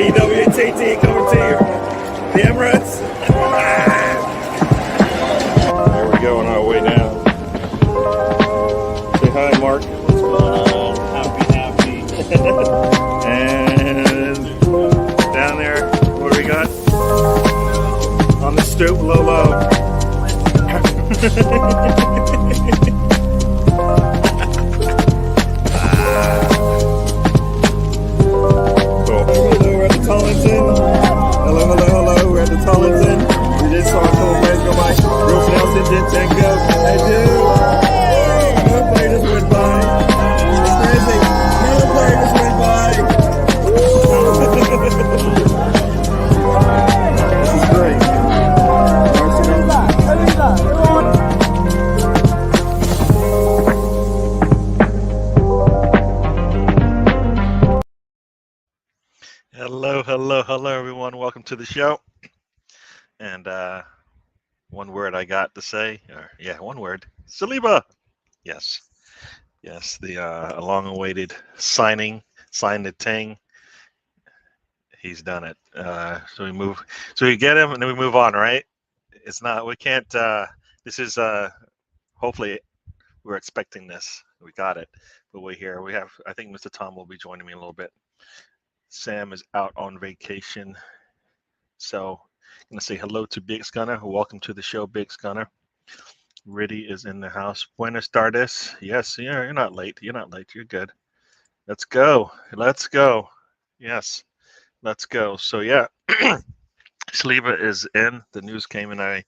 DWTT coming to you. The Emirates. There we go on our way now. Say hi, Mark. What's going on? Happy. And down there, what do we got? On the stoop, low. We're at the Tollington. Hello. We're at the Tollington. We just saw a couple players go by. Bruce Nelson, Dinchenko. Hey, dude. Another player just went by. It's crazy. Another player just went by. This is great. Hello, everyone. Welcome to the show. And one word I got to say, one word, Saliba. Yes, the long-awaited signing, signed the Ting. He's done it. So we get him, and then we move on, right? We can't. This is hopefully we're expecting this. We got it, but we're here. I think Mr. Tom will be joining me in a little bit. Sam is out on vacation, so I'm gonna say hello to Big Gunner. Welcome to the show, Big Gunner. Riddy is in the house. Buenas tardes. Yes, you're not late. You're good. Let's go. Yes, let's go. So yeah, Saliba is in. The news came in. I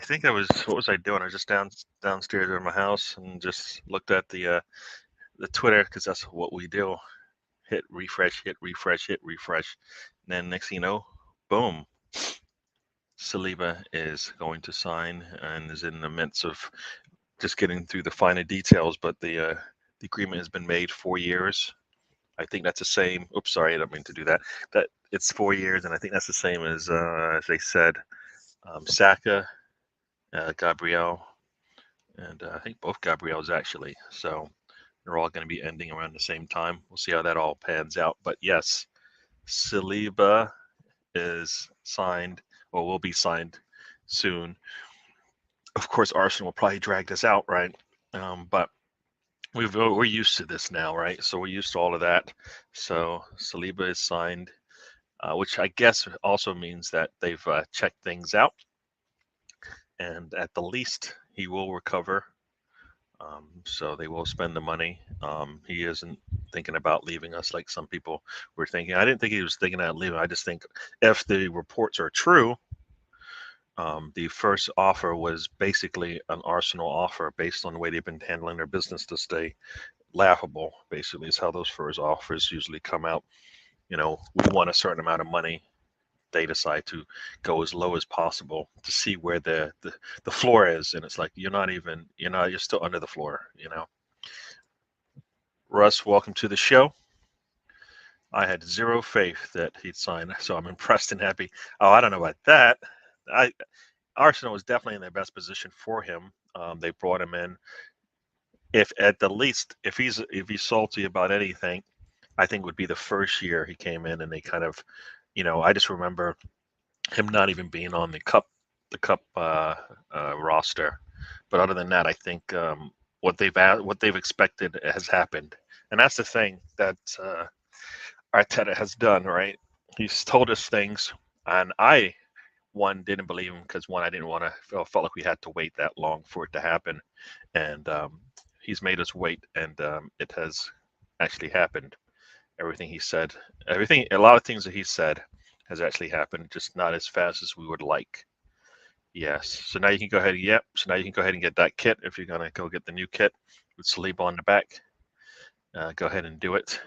think what was I doing? I was just downstairs in my house and just looked at the Twitter, because that's what we do. Hit refresh. And then next thing you know, boom, Saliba is going to sign and is in the midst of just getting through the finer details. But the agreement has been made 4 years. I think that's the same. Oops, sorry, I don't mean to do that. That it's 4 years, and I think that's the same as they said, Saka, Gabriel, and I think both Gabriels actually. So they're all going to be ending around the same time. We'll see how that all pans out. But yes, Saliba is signed, or will be signed soon. Of course, Arsenal will probably drag this out, right? But we're used to this now, right? So we're used to all of that. So Saliba is signed, which I guess also means that they've checked things out, and at the least he will recover. So they will spend the money. He isn't thinking about leaving us like some people were thinking. I didn't think he was thinking about leaving. I just think if the reports are true, the first offer was basically an Arsenal offer based on the way they've been handling their business to stay laughable, basically, is how those first offers usually come out. We want a certain amount of money. They decide to go as low as possible to see where the floor is, and it's like you're still under the floor. Russ, welcome to the show. I had zero faith that he'd sign, so I'm impressed and happy. Oh, I don't know about that. Arsenal was definitely in their best position for him. They brought him in. If at the least, if he's salty about anything, I think would be the first year he came in and they kind of, I just remember him not even being on the cup roster. But other than that, I think what they've expected has happened, and that's the thing that Arteta has done. Right, he's told us things, and I didn't believe him because I didn't want to felt like we had to wait that long for it to happen, and he's made us wait, and it has actually happened. Everything he said, a lot of things that he said has actually happened, just not as fast as we would like. Yes. So now you can go ahead. Yep. So now you can go ahead and get that kit if you're gonna go get the new kit with Saliba on the back. Go ahead and do it.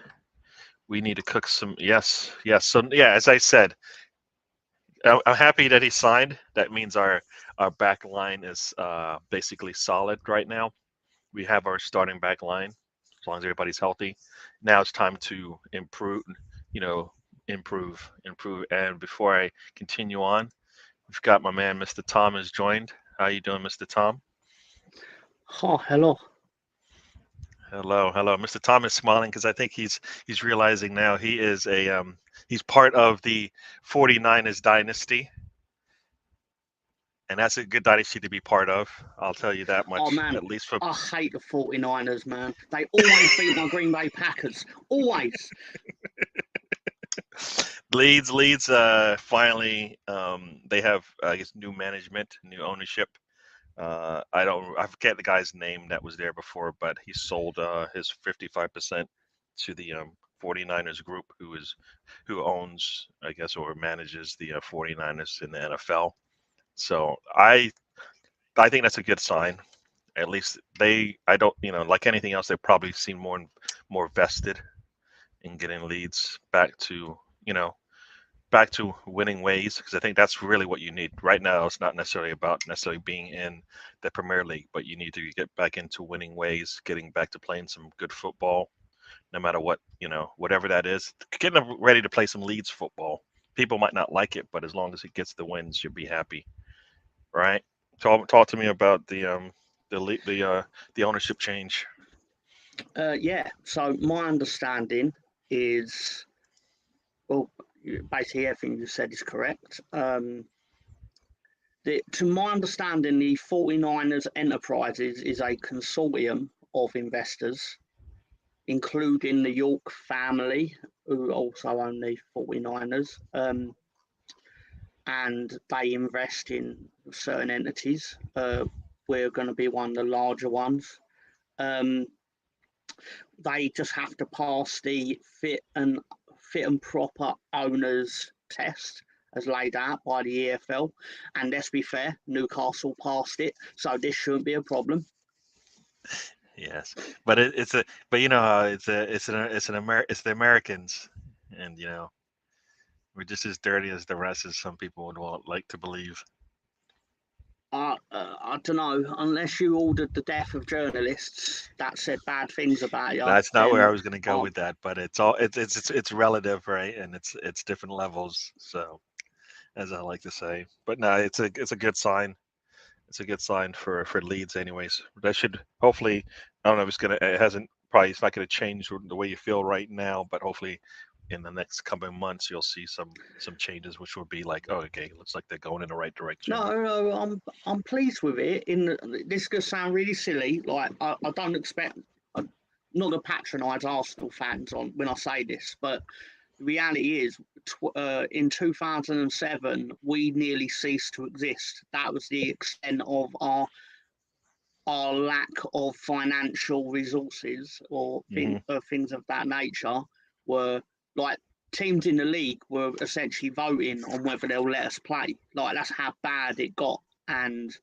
We need to cook some. Yes. So yeah, as I said, I'm happy that he signed. That means our back line is basically solid right now. We have our starting back line as long as everybody's healthy. Now it's time to improve. Improve. And before I continue on, we've got my man, Mr. Tom, has joined. How you doing, Mr. Tom? Oh, hello. Hello, hello, Mr. Thomas smiling because I think he's realizing now he is he's part of the 49ers dynasty, and that's a good dynasty to be part of. I'll tell you that Oh much, man, at least for I hate the 49ers, man. They always beat my Green Bay Packers. Always. Leeds. Finally, they have I guess new management, new ownership. I forget the guy's name that was there before, but he sold his 55% to the 49ers group, who owns, I guess, or manages the 49ers in the NFL. So I think that's a good sign. At least I don't, like anything else, they probably seem more vested in getting Leeds you know, back to winning ways, because I think that's really what you need right now. It's not necessarily about necessarily being in the Premier League, but you need to get back into winning ways, getting back to playing some good football, no matter what, whatever that is. Getting them ready to play some Leeds football. People might not like it, but as long as it gets the wins, you'll be happy, right? Talk to me about the ownership change. Yeah. So my understanding is, well, basically everything you said is correct. To my understanding, the 49ers Enterprises is a consortium of investors, including the York family, who also own the 49ers. And they invest in certain entities. We're going to be one of the larger ones. They just have to pass the fit and proper owners test as laid out by the EFL. And let's be fair, Newcastle passed it, so this shouldn't be a problem. Yes, but but you know how it's the Americans, and we're just as dirty as the rest, as some people would like to believe. I don't know. Unless you ordered the death of journalists that said bad things about you, That's not where I then was going to go with that, but it's relative, right? And it's different levels. So, as I like to say, but no, it's a good sign. It's a good sign for Leeds, anyways. That should hopefully, I don't know if it's not going to change the way you feel right now, but hopefully in the next coming months you'll see some changes, which would be like, oh, okay, looks like they're going in the right direction. no, I'm pleased with it. This is gonna sound really silly. Like I don't expect. I'm not to patronise Arsenal fans on when I say this, but the reality is, in 2007, we nearly ceased to exist. That was the extent of our lack of financial resources or Hmm. things of that nature. Were like teams in the league were essentially voting on whether they'll let us play. Like that's how bad it got, and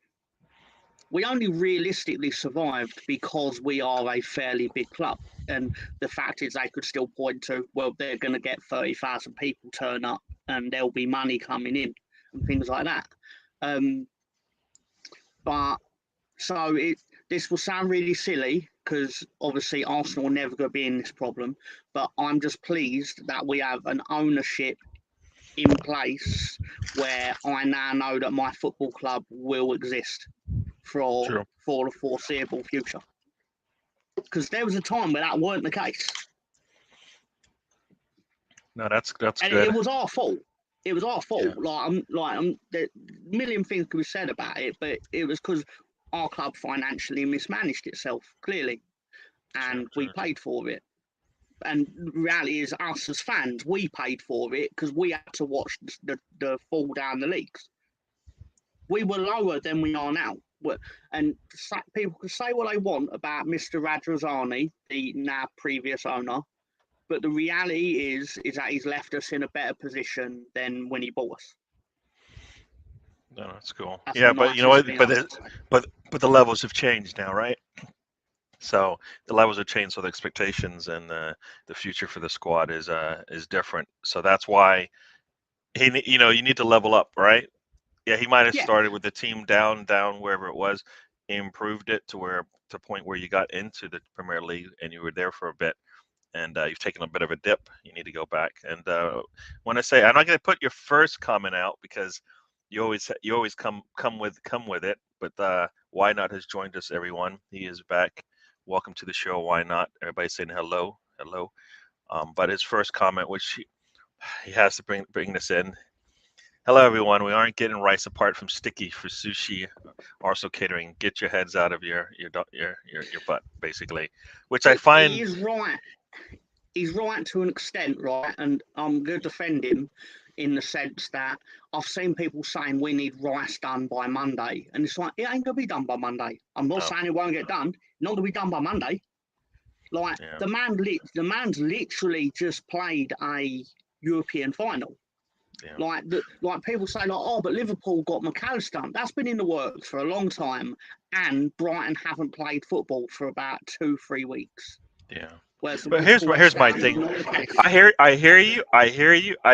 we only realistically survived because we are a fairly big club. And the fact is, they could still point to, well, they're going to get 30,000 people turn up and there'll be money coming in and things like that. But so this will sound really silly because obviously Arsenal are never going to be in this problem. But I'm just pleased that we have an ownership in place where I now know that my football club will exist for True. the foreseeable future. Because there was a time where that weren't the case, No, that's and good. it was our fault. It was our fault. Yeah. There a million things could be said about it, but it was because our club financially mismanaged itself clearly, True. and we True. paid for it. And the reality is, us as fans, we paid for it because we had to watch the fall down the leagues. We were lower than we are now. And people can say what they want about Mr. Radrazani, the now previous owner, but the reality is that he's left us in a better position than when he bought us. No, that's cool. That's Yeah, the but you know nicest what? thing I can say. But the levels have changed now, right? So the levels have changed, so the expectations and the future for the squad is different. So that's why you need to level up, right? Yeah, he might have Yeah, started with the team down wherever it was, improved it to point where you got into the Premier League and you were there for a bit, and you've taken a bit of a dip. You need to go back. And when I say I'm not going to put your first comment out because you always come with it, but why not has joined us, everyone. He is back welcome to the show. Why not? Everybody's saying hello, hello. But his first comment, which he has to bring this in. Hello, everyone. We aren't getting rice apart from sticky for sushi. Also catering. Get your heads out of your butt, basically. Which I He find, is right. He's right to an extent, right? And I'm going to defend him in the sense that I've seen people saying we need rice done by Monday, and it's like it ain't gonna be done by Monday. I'm not oh, saying it won't get done. Not gonna be done by Monday. Like yeah, the man's literally just played a European final. yeah, Like people say, like, oh, but Liverpool got McAllister. That's been in the works for a long time, and Brighton haven't played football for about 2-3 weeks. yeah. Whereas But with here's West my Ham, it's thing. not the case. I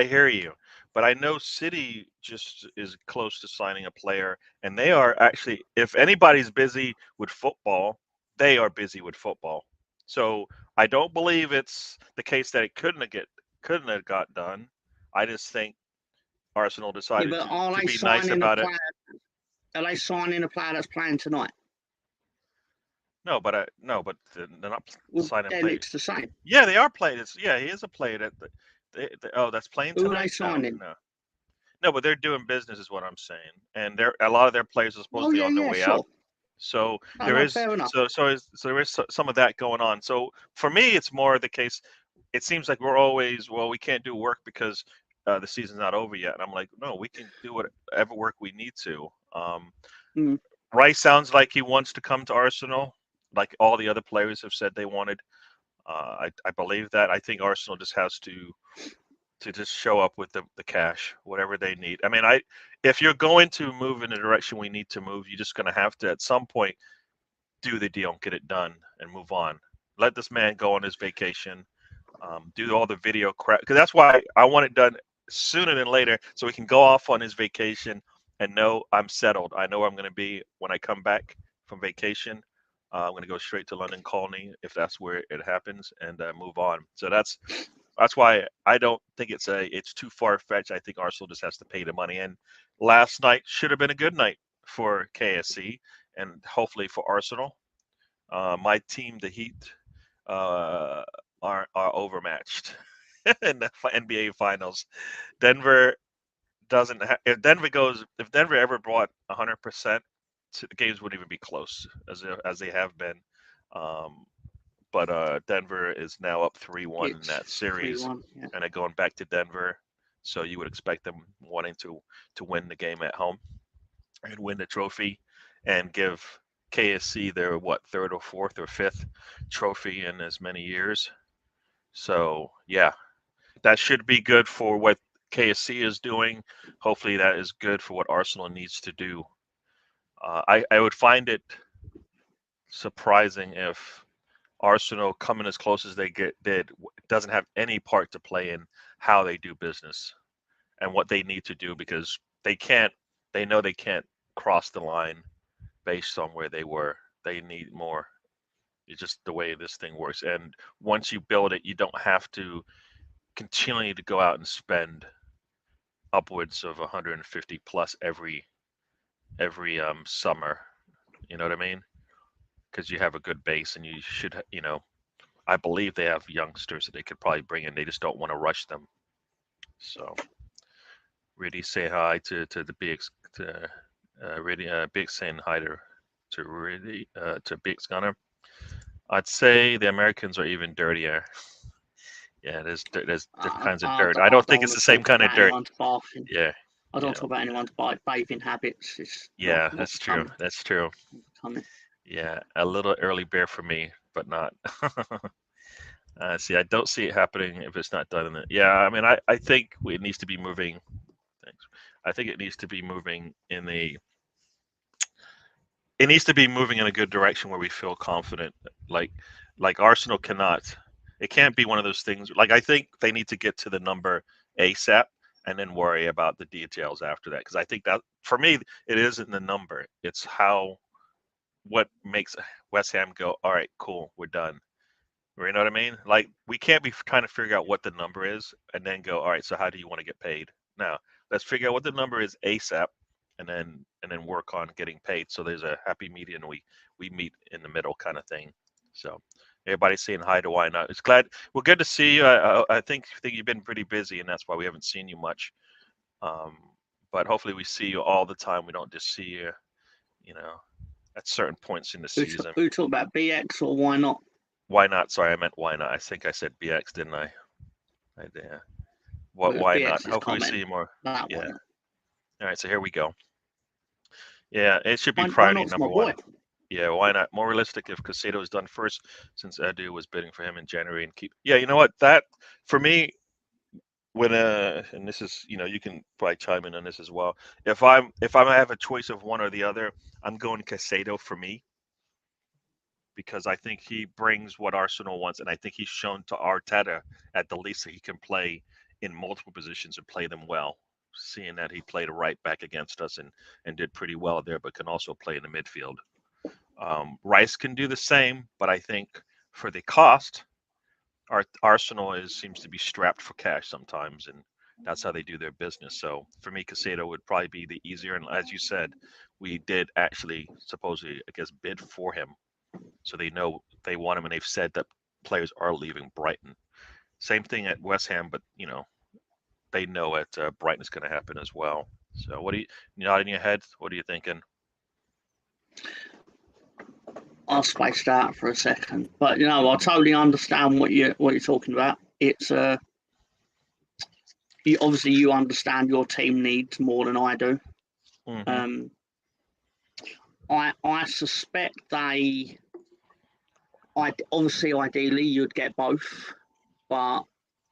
hear you. But I know City just is close to signing a player, and they are actually, if anybody's busy with football, they are busy with football. So I don't believe it's the case that it couldn't have got done. I just think Arsenal Yeah, decided but to be nice about it. Are they signing a player that's playing tonight? No, but they're not Well, signing then play. it's the same. Yeah, they are playing. Yeah, he is a player that oh, that's playing Who are they tonight. No, signing? no. No, but they're doing business, is what I'm saying, and they're a lot of their players are Oh supposedly yeah, on their yeah, way out. sure. So No, there no, is fair enough. so there is some of that going on. So for me, it's more the case. It seems like we're always, well, we can't do work because the season's not over yet. And I'm like, no, we can do whatever work we need to. Mm. Rice sounds like he wants to come to Arsenal, like all the other players have said they wanted. I believe that. I think Arsenal just has to just show up with the cash, whatever they need. I mean, if you're going to move in the direction we need to move, you're just going to have to at some point do the deal, get it done, and move on. Let this man go on his vacation, do all the video crap, because that's why I want it done sooner than later, so he can go off on his vacation and know I'm settled. I know where I'm going to be when I come back from vacation. I'm going to go straight to London Colney if that's where it happens, and move on. So that's why I don't think it's too far fetched. I think Arsenal just has to pay the money. And last night should have been a good night for KSC and hopefully for Arsenal. My team, the Heat, uh, are overmatched in the NBA Finals. Denver doesn't. If Denver ever brought 100%, the games wouldn't even be close as they have been. Um, but Denver is now up 3-1 in It's that series, 3-1. Yeah. and they're going back to Denver. So you would expect them wanting to win the game at home and win the trophy, and give KSC their what, third or fourth or fifth trophy in as many years. So yeah, that should be good for what KSC is doing. Hopefully, that is good for what Arsenal needs to do. I would find it surprising if Arsenal, coming as close as they did, doesn't have any part to play in how they do business and what they need to do, because they can't. They know they can't cross the line based on where they were. They need more. It's just the way this thing works. And once you build it, you don't have to continually to go out and spend upwards of 150 plus every summer. You know what I mean? Because you have a good base, and you should, I believe they have youngsters that they could probably bring in. They just don't want to rush them. So really say hi to the bigs, to really big saying hi to really to Biggs Gunner. I'd say the Americans are even dirtier. Yeah, there's different kinds of dirt. I I don't don't think it's want the to same talk kind of about dirt. anyone's bathing. Yeah, I don't yeah, talk about anyone's bathing habits. It's yeah. not That's true. That's true. becoming. Yeah, a little early bear for me, but not. See, I don't see it happening if it's not done in it. Yeah, I mean, I think it needs to be moving. Thanks. I think it needs to be moving in a. It needs to be moving in a good direction where we feel confident. Like, like Arsenal cannot. It can't be one of those things. Like, I think they need to get to the number ASAP and then worry about the details after that. Because I think that for me, it isn't the number. It's what makes West Ham go, all right, cool, we're done. You know what I mean? Like, we can't be trying to figure out what the number is and then go, all right, so how do you want to get paid? Now, let's figure out what the number is ASAP, and then work on getting paid. So there's a happy median. We meet in the middle kind of thing. So everybody's saying hi to Why Not. It's we're good to see you. I think you've been pretty busy, and that's why we haven't seen you much. But hopefully we see you all the time. We don't just see you, at certain points in the season. Who talked about BX or Why Not? Why Not? Sorry, I meant Why Not. I think I said BX, didn't I? Yeah. Why not? Hopefully we see you more. Yeah. All right, so here we go. Yeah, it should be Why priority Not's number my one. boy. Yeah, why not? More realistic if Casado is done first, since Edu was bidding for him in January and keep. Yeah, you know what? That for me, when and this is, you can probably chime in on this as well. If I have a choice of one or the other, I'm going Casado for me, because I think he brings what Arsenal wants, and I think he's shown to Arteta at the least that he can play in multiple positions and play them well. Seeing that he played a right back against us and did pretty well there, but can also play in the midfield. Rice can do the same, but I think for the cost, Arsenal seems to be strapped for cash sometimes, and that's how they do their business. So for me, Casado would probably be the easier. And as you said, we did actually supposedly, I guess, bid for him, so they know they want him, and they've said that players are leaving Brighton. Same thing at West Ham, but they know at Brighton is going to happen as well. So what do you nodding your head? What are you thinking? I'll space that out for a second, but I totally understand what you're talking about. It's obviously you understand your team needs more than I do. Mm-hmm. I suspect obviously ideally you'd get both, but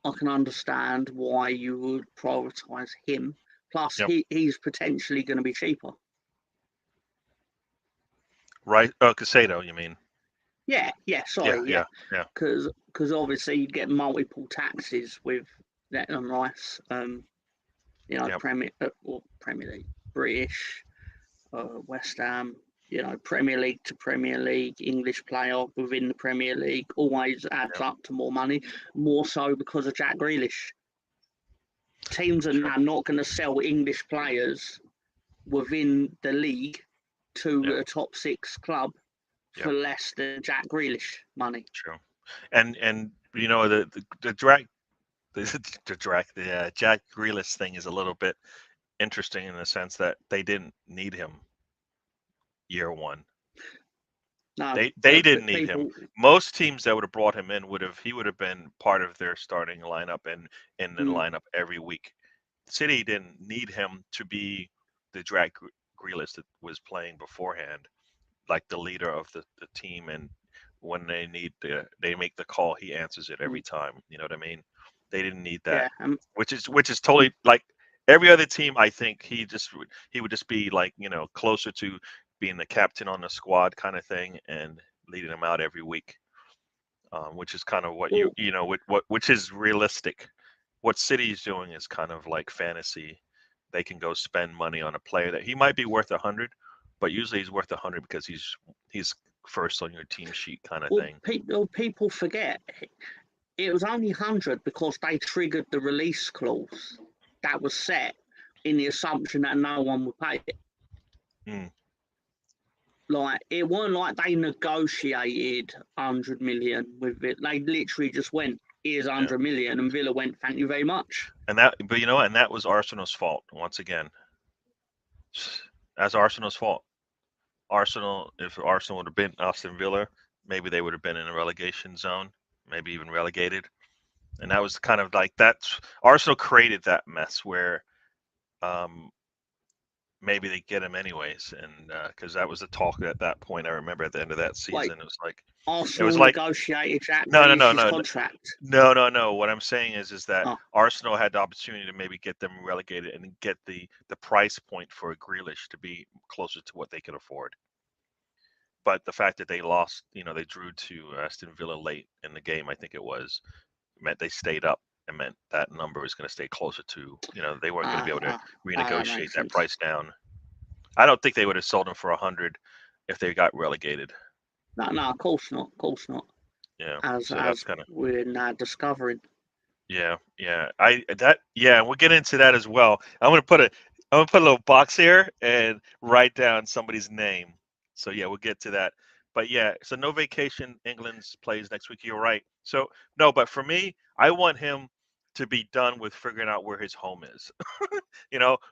I can understand why you would prioritise him. Plus, Yep. he's potentially going to be cheaper. Right? Oh, Casado, you mean? Yeah. Sorry. Yeah. Because obviously you get multiple taxes with Declan Rice. Yep. Premier League, British, West Ham. Premier League to Premier League, English player within the Premier League always adds up to more money. More so because of Jack Grealish. Teams are now not going to sell English players within the league to a top 6 club for less than Jack Grealish money. True. And the Jack Grealish thing is a little bit interesting in the sense that they didn't need him year one. No, they didn't need him. Most teams that would have brought him in he would have been part of their starting lineup and in the lineup every week. City didn't need him to be the Jack Grealish that was playing beforehand, like the leader of the team, and when they make the call, he answers it every time. You know what I mean? They didn't need that, which is totally like every other team. I think he would just be like closer to being the captain on the squad kind of thing and leading them out every week, which is kind of what which is realistic. What City is doing is kind of like fantasy. They can go spend money on a player that he might be worth 100, but usually he's worth 100 because he's first on your team sheet kind of thing. People forget it was only 100 because they triggered the release clause that was set in the assumption that no one would pay it. Like, it weren't like they negotiated 100 million with it. They literally just went, here's 100 million, and Villa went, thank you very much. And that was Arsenal's fault once again. That's Arsenal's fault. If Arsenal would have been Aston Villa, maybe they would have been in a relegation zone, maybe even relegated. And that was kind of like Arsenal created that mess where maybe they get him anyways, and because that was the talk at that point. I remember at the end of that season, it was like Arsenal negotiated Jack Grealish's contract. No. What I'm saying is that Arsenal had the opportunity to maybe get them relegated and get the price point for Grealish to be closer to what they could afford. But the fact that they lost, they drew to Aston Villa late in the game, I think it was, meant they stayed up. It meant that number was going to stay closer to, they weren't going to be able to renegotiate that price down. I don't think they would have sold him for 100 if they got relegated. No, of course not. Yeah, as kind of we're now discovering. Yeah. We'll get into that as well. I'm gonna put a little box here and write down somebody's name. So yeah, we'll get to that. But yeah, so no vacation. England's plays next week. You're right. So no, but for me, I want him to be done with figuring out where his home is.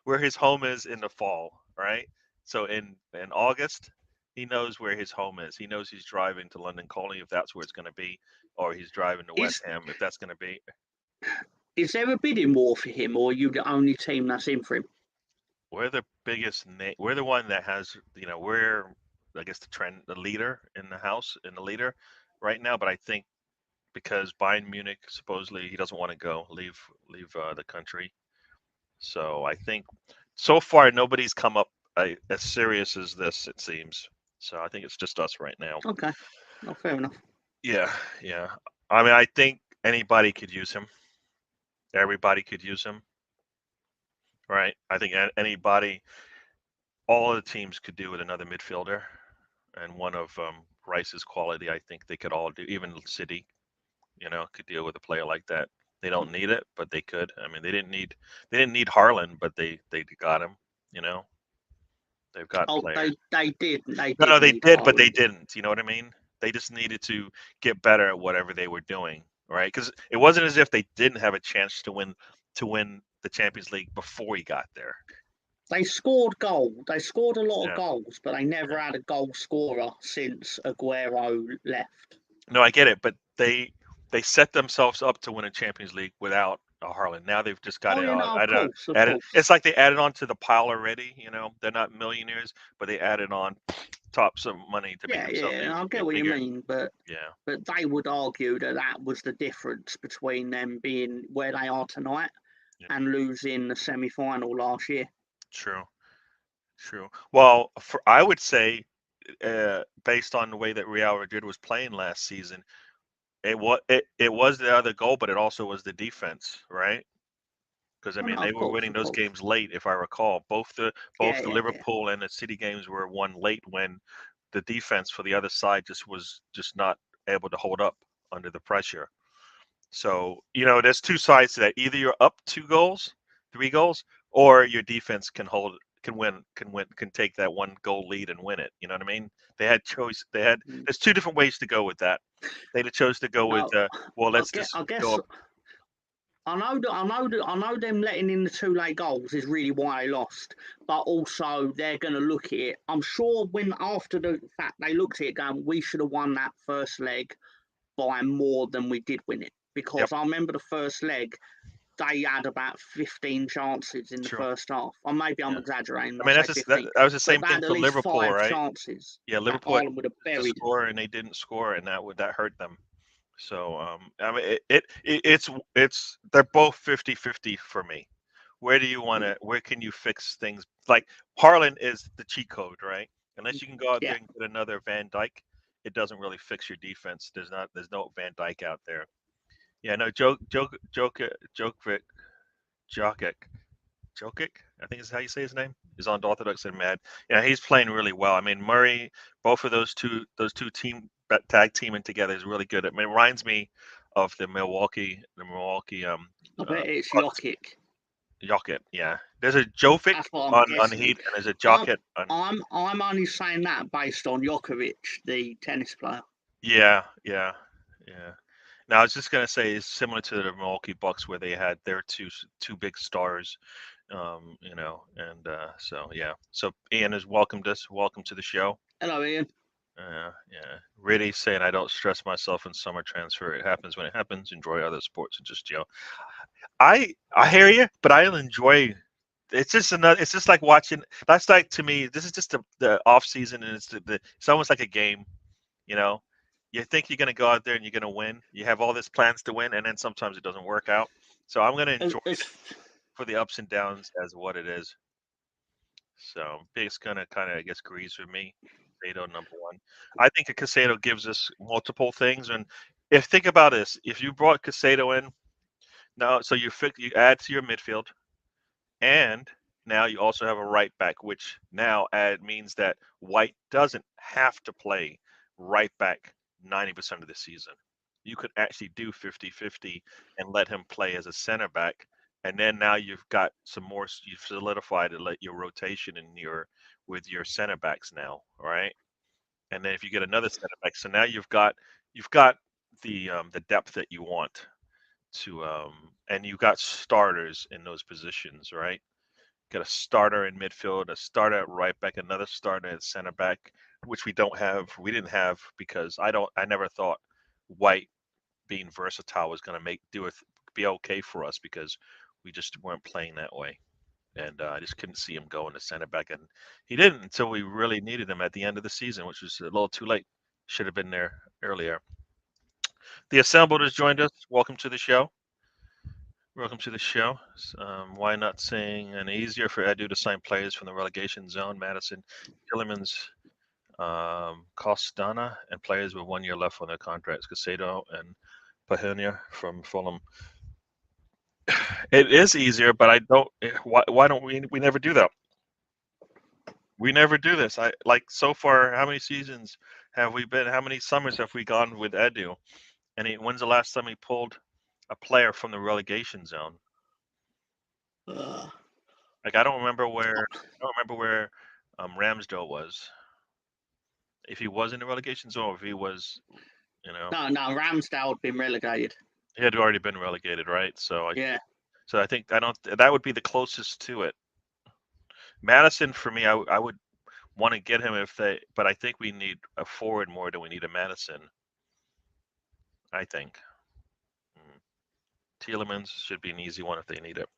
Where his home is in the fall, right? So in August, he knows where his home is. He knows he's driving to London Calling if that's where it's going to be, or he's driving to West Is Ham if that's going to be. is there a bidding war for him, or are you the only team that's in for him? We're the biggest name. We're the one that has, we're, I guess, the leader in the house, in the leader right now. But I think because Bayern Munich supposedly he doesn't want to leave the country. So I think so far nobody's come up as serious as this. It seems. So I think it's just us right now. Okay, no, fair enough. Yeah, yeah. I mean, I think anybody could use him. Everybody could use him, right? I think anybody, all of the teams could do with another midfielder, and one of Rice's quality. I think they could all do. Even City, could deal with a player like that. They don't need it, but they could. I mean, they didn't need Harlan, but they got him. You know, they've got Oh, players. they did No, they need did, but they Haaland. didn't. You know what I mean? They just needed to get better at whatever they were doing, right? Because it wasn't as if they didn't have a chance to win the Champions League before he got there. They scored goals. They scored a lot of Yeah. goals, but they never had a goal scorer since Aguero left. No, I get it, but they set themselves up to win a Champions League without a Haaland. Now they've just got Oh, it you know, of added, course, of added. course. It's like they added on to the pile already. They're not millionaires, but they added on top some money to make Yeah, themselves yeah, I get get what you bigger. mean, but Yeah, they would argue that that was the difference between them being where they are tonight yeah. and losing the semi-final last year. True, true. Well, I would say, based on the way that Real Madrid was playing last season, it was the other goal, but it also was the defense, right? Because I Oh, mean no, they of were course, winning of those course. games late, if I recall. Both the Yeah, both the yeah, yeah. Liverpool and the City games were won late when the defense for the other side was just not able to hold up under the pressure. So there's two sides to that. Either you're up 2 goals, 3 goals, or your defense can take that 1 goal lead and win it. You know what I mean? They had choice. Mm. There's two different ways to go with that. They chose to go with No, well, let's just I go guess up. I know them letting in the 2 late goals is really why they lost. But also they're going to look at it. I'm sure when after the fact they looked at it, going, we should have won that first leg by more than we did win it. Yep, Because I remember the first leg, they had about 15 chances in the true. first half. Or maybe I'm Yeah. exaggerating I when mean, I say 15, that was the but same they thing had at for least Liverpool, 5 chances yeah, that Liverpool had Ireland would have to buried. score and they didn't score, and that hurt them. So I mean, it's they're both 50-50 for me. Where do you want Mm. to? Where can you fix things? Like Harlan is the cheat code, right? Unless you can go out Yeah. there and get another Van Dyke, it doesn't really fix your defense. There's no Van Dyke out there. Yeah, no, Jokic, Jokic, Jokic, I think is how you say his name. Is on Orthodox and Mad. Yeah, he's playing really well. I mean, Murray, both of those two tag teaming together is really good. I mean, it reminds me of the Milwaukee I uh, bet it's Bucks. Jokic. Jokic, yeah. There's a Jovic That's what I'm on guessing. Heat, and there's a I'm, Jokic on. I'm only saying that based on Djokovic, the tennis player. Yeah, yeah, yeah. Now I was just gonna say it's similar to the Milwaukee Bucks where they had their two big stars, and so yeah. So Ian has welcomed us. Welcome to the show. Hello, Ian. Yeah. Really saying I don't stress myself in summer transfer. It happens when it happens. Enjoy other sports and just I hear you, but I'll enjoy. It's just another. It's just like watching. That's like to me. This is just the off season, and it's almost like a game. You know, you think you're gonna go out there and you're gonna win. You have all these plans to win, and then sometimes it doesn't work out. So I'm gonna As, enjoy as, it for the ups and downs as what it is. So it's gonna kind of, I guess, grease for me. Casado number one. I think a Casado gives us multiple things, and if think about this, if you brought Casado in now, so you add to your midfield, and now you also have a right back, which now means that White doesn't have to play right back 90% of the season. You could actually do 50-50 and let him play as a center back. And then now you've got some more, you've solidified your rotation with your center backs now, right? and then if you get another center back, so now you've got the depth that you want to, and you got starters in those positions, right? Got a starter in midfield, a starter at right back, another starter at center back, which we don't have. We didn't have because I never thought White being versatile was going to be okay for us because we just weren't playing that way. And I just couldn't see him going to center back, and he didn't until we really needed him at the end of the season, which was a little too late. Should have been there earlier. The assembled has joined us. Welcome to the show. Welcome to the show. Why not saying an easier for Edu to sign players from the relegation zone? Madison, Tillemans, Costana, and players with 1 year left on their contracts. Casado and Pahunia from Fulham. It is easier, but I don't. Why don't we never do that? We never do this. I like so far. How many seasons have we been? How many summers have we gone with Edu? And when's the last time he pulled a player from the relegation zone? Like I don't remember where Ramsdale was. If he was in the relegation zone, or if he was, No, Ramsdale had been relegated. He had already been relegated, right? So Yeah. So I think that would be the closest to it. Madison for me, I would want to get him but I think we need a forward more than we need a Madison. I think. Tielemans should be an easy one if they need it.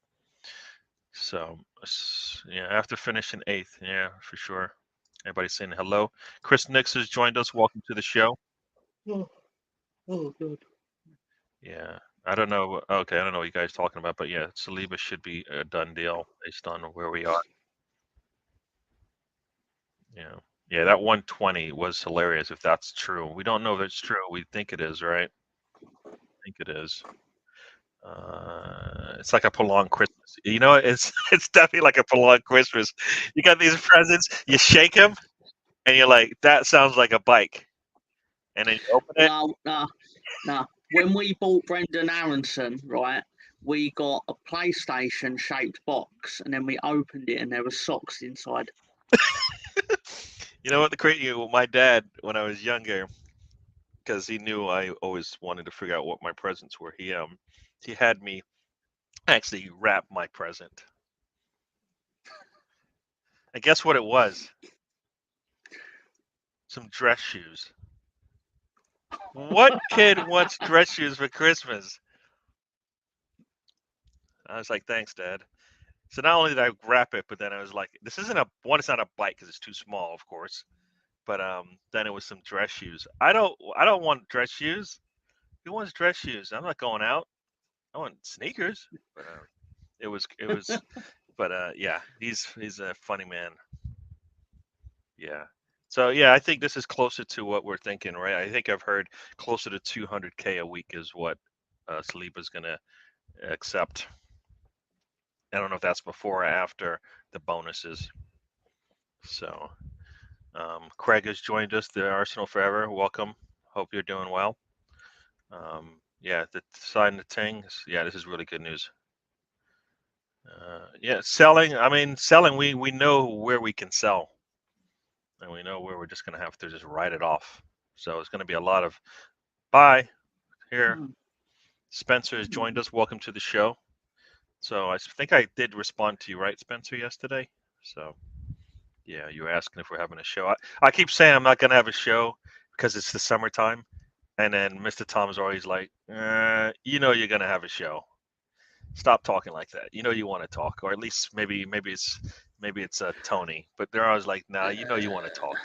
So yeah, after finishing 8th, yeah, for sure. Everybody's saying hello. Chris Nix has joined us. Welcome to the show. Oh, good. Yeah, I don't know. Okay, I don't know what you guys are talking about, but yeah, Saliba should be a done deal based on where we are. Yeah, that 120 was hilarious if that's true. We don't know if it's true. We think it is, right? I think it is. It's like a prolonged Christmas. You know, it's definitely like a prolonged Christmas. You got these presents, you shake them, and you're like, that sounds like a bike. And then you open it. No. When we bought Brendan Aronson, right, we got a PlayStation shaped box, and then we opened it, and there were socks inside. You know what? My dad, when I was younger, because he knew I always wanted to figure out what my presents were. He had me actually wrap my present. And guess what it was? Some dress shoes. What kid wants dress shoes for Christmas? I was like, thanks, Dad. So not only did I wrap it, but then I was like, this isn't it's not a bike because it's too small, of course. But then it was some dress shoes. I don't want dress shoes. Who wants dress shoes? I'm not going out. I want sneakers. But it was but yeah, he's a funny man. Yeah. So yeah, I think this is closer to what we're thinking, right? I think I've heard closer to 200K a week is what Saliba's gonna accept. I don't know if that's before or after the bonuses. So Craig has joined us, the Arsenal Forever. Welcome. Hope you're doing well. Yeah, the sign the thing. Yeah, this is really good news. Yeah, selling. I mean, selling. We know where we can sell, and we know where we're just gonna have to just write it off. So it's gonna be a lot of buy here. Spencer has joined us. Welcome to the show. So I think I did respond to you, right, Spencer, yesterday. So yeah, you were asking if we're having a show. I keep saying I'm not gonna have a show because it's the summertime, and then Mr. Tom's always like, you know, you're gonna have a show. Stop talking like that. You know you want to talk, or at least maybe it's Tony, but they're always like, nah, you know you want to talk.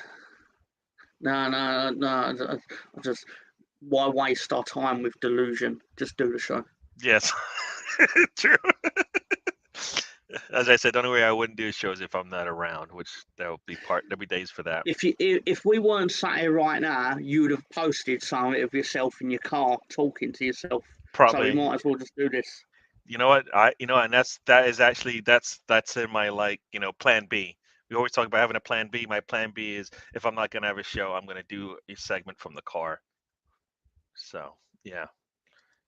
No. I just why waste our time with delusion? Just do the show. Yes, true. As I said, the only way I wouldn't do shows if I'm not around, which there'll be days for that. If we weren't sat here right now, you would have posted some of yourself in your car talking to yourself. Probably. So we might as well just do this. You know what? And that is actually that's in my plan B. We always talk about having a plan B. My plan B is if I'm not gonna have a show, I'm gonna do a segment from the car. So yeah,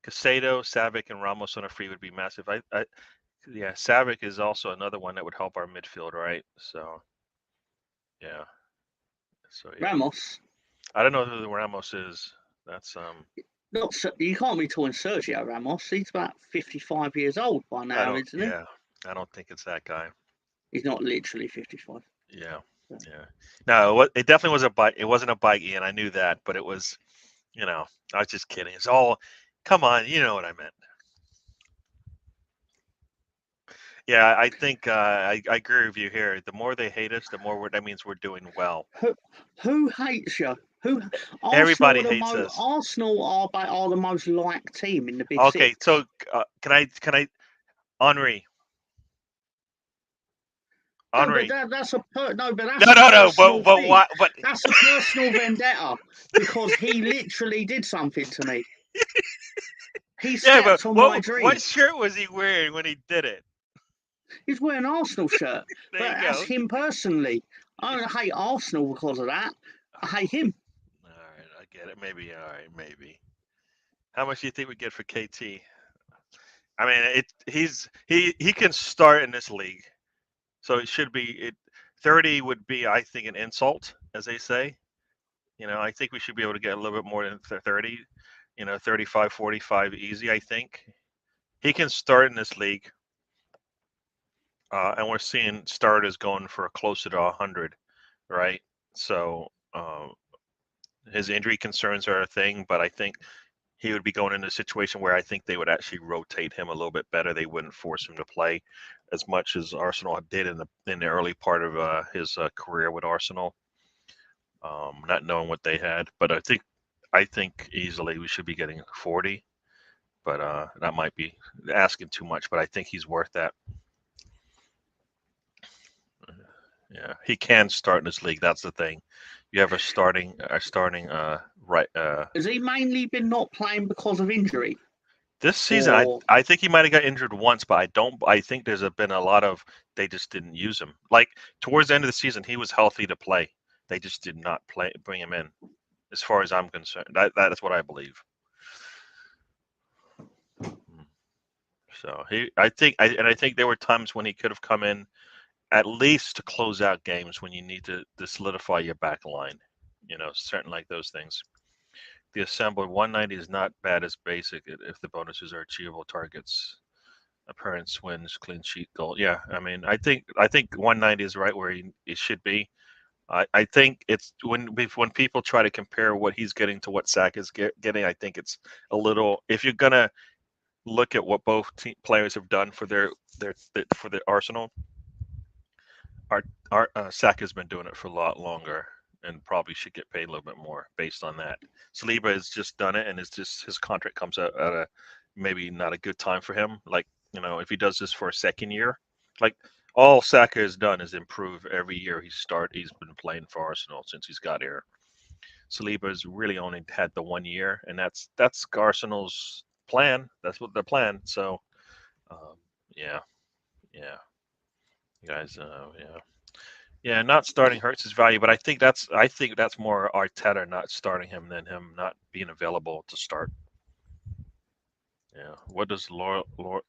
Casado, Savic, and Ramos on a free would be massive. Yeah, Savic is also another one that would help our midfield, right? So yeah. So yeah. Ramos. I don't know who Ramos is. That's Not you can't be talking Sergio Ramos. He's about 55 years old by I now, don't. isn't he? Yeah, I don't think it's that guy. He's not literally 55. Yeah, So. yeah. No, it definitely was a bike. It wasn't a bike, Ian. I knew that, but it was. I was just kidding. It's all. Come on, you know what I meant. Yeah, I think I agree with you here. The more they hate us, the more that means we're doing well. Who hates you? Everybody hates us. Arsenal are the most liked team in the Big Okay, Six. so can I Henri? No, but Henri. that's a no, but that's No, a no, no. personal But thing. what? But That's a personal vendetta because he literally did something to me. He yeah, but stepped on my dream. what shirt was he wearing when he did it? He's wearing an Arsenal shirt, There but you that's go. him personally. I don't hate Arsenal because of that. I hate him. All right, I get it. Maybe. All right, maybe. How much do you think we get for KT? I mean, he can start in this league, so it should be 30 would be, I think, an insult, as they say. I think we should be able to get a little bit more than 30. 35, 45 easy. I think he can start in this league, and we're seeing starters going for closer to 100, right? So his injury concerns are a thing, but I think he would be going into a situation where I think they would actually rotate him a little bit better. They wouldn't force him to play as much as Arsenal did in the early part of his career with Arsenal, not knowing what they had. But I think easily we should be getting 40, but that might be asking too much. But I think he's worth that. Yeah, he can start in this league. That's the thing. You have a starting right. Has he mainly been not playing because of injury? This season, I think he might have got injured once, but I think there's been a lot of they just didn't use him. Like towards the end of the season, he was healthy to play. They just did not bring him in, as far as I'm concerned. That's what I believe. So I think there were times when he could have come in at least to close out games when you need to solidify your back line. Certain like those things. The assembled 190 is not bad as basic if the bonuses are achievable targets. Appearance, wins, clean sheet, goal. Yeah, I mean, I think 190 is right where he should be. I think it's when people try to compare what he's getting to what Sack is getting, I think it's a little. If you're gonna look at what both players have done for their Arsenal, our Sack has been doing it for a lot longer and probably should get paid a little bit more based on that. Saliba has just done it, and it's just his contract comes out at a maybe not a good time for him. Like if he does this for a second year, like all Saka has done is improve every year he's been playing for Arsenal since he's got here. Saliba's really only had the 1 year, and that's Arsenal's plan. That's what their plan. So, yeah, yeah, you guys, yeah. Yeah, not starting hurts his value, but I think that's more Arteta not starting him than him not being available to start. Yeah. What does Loyler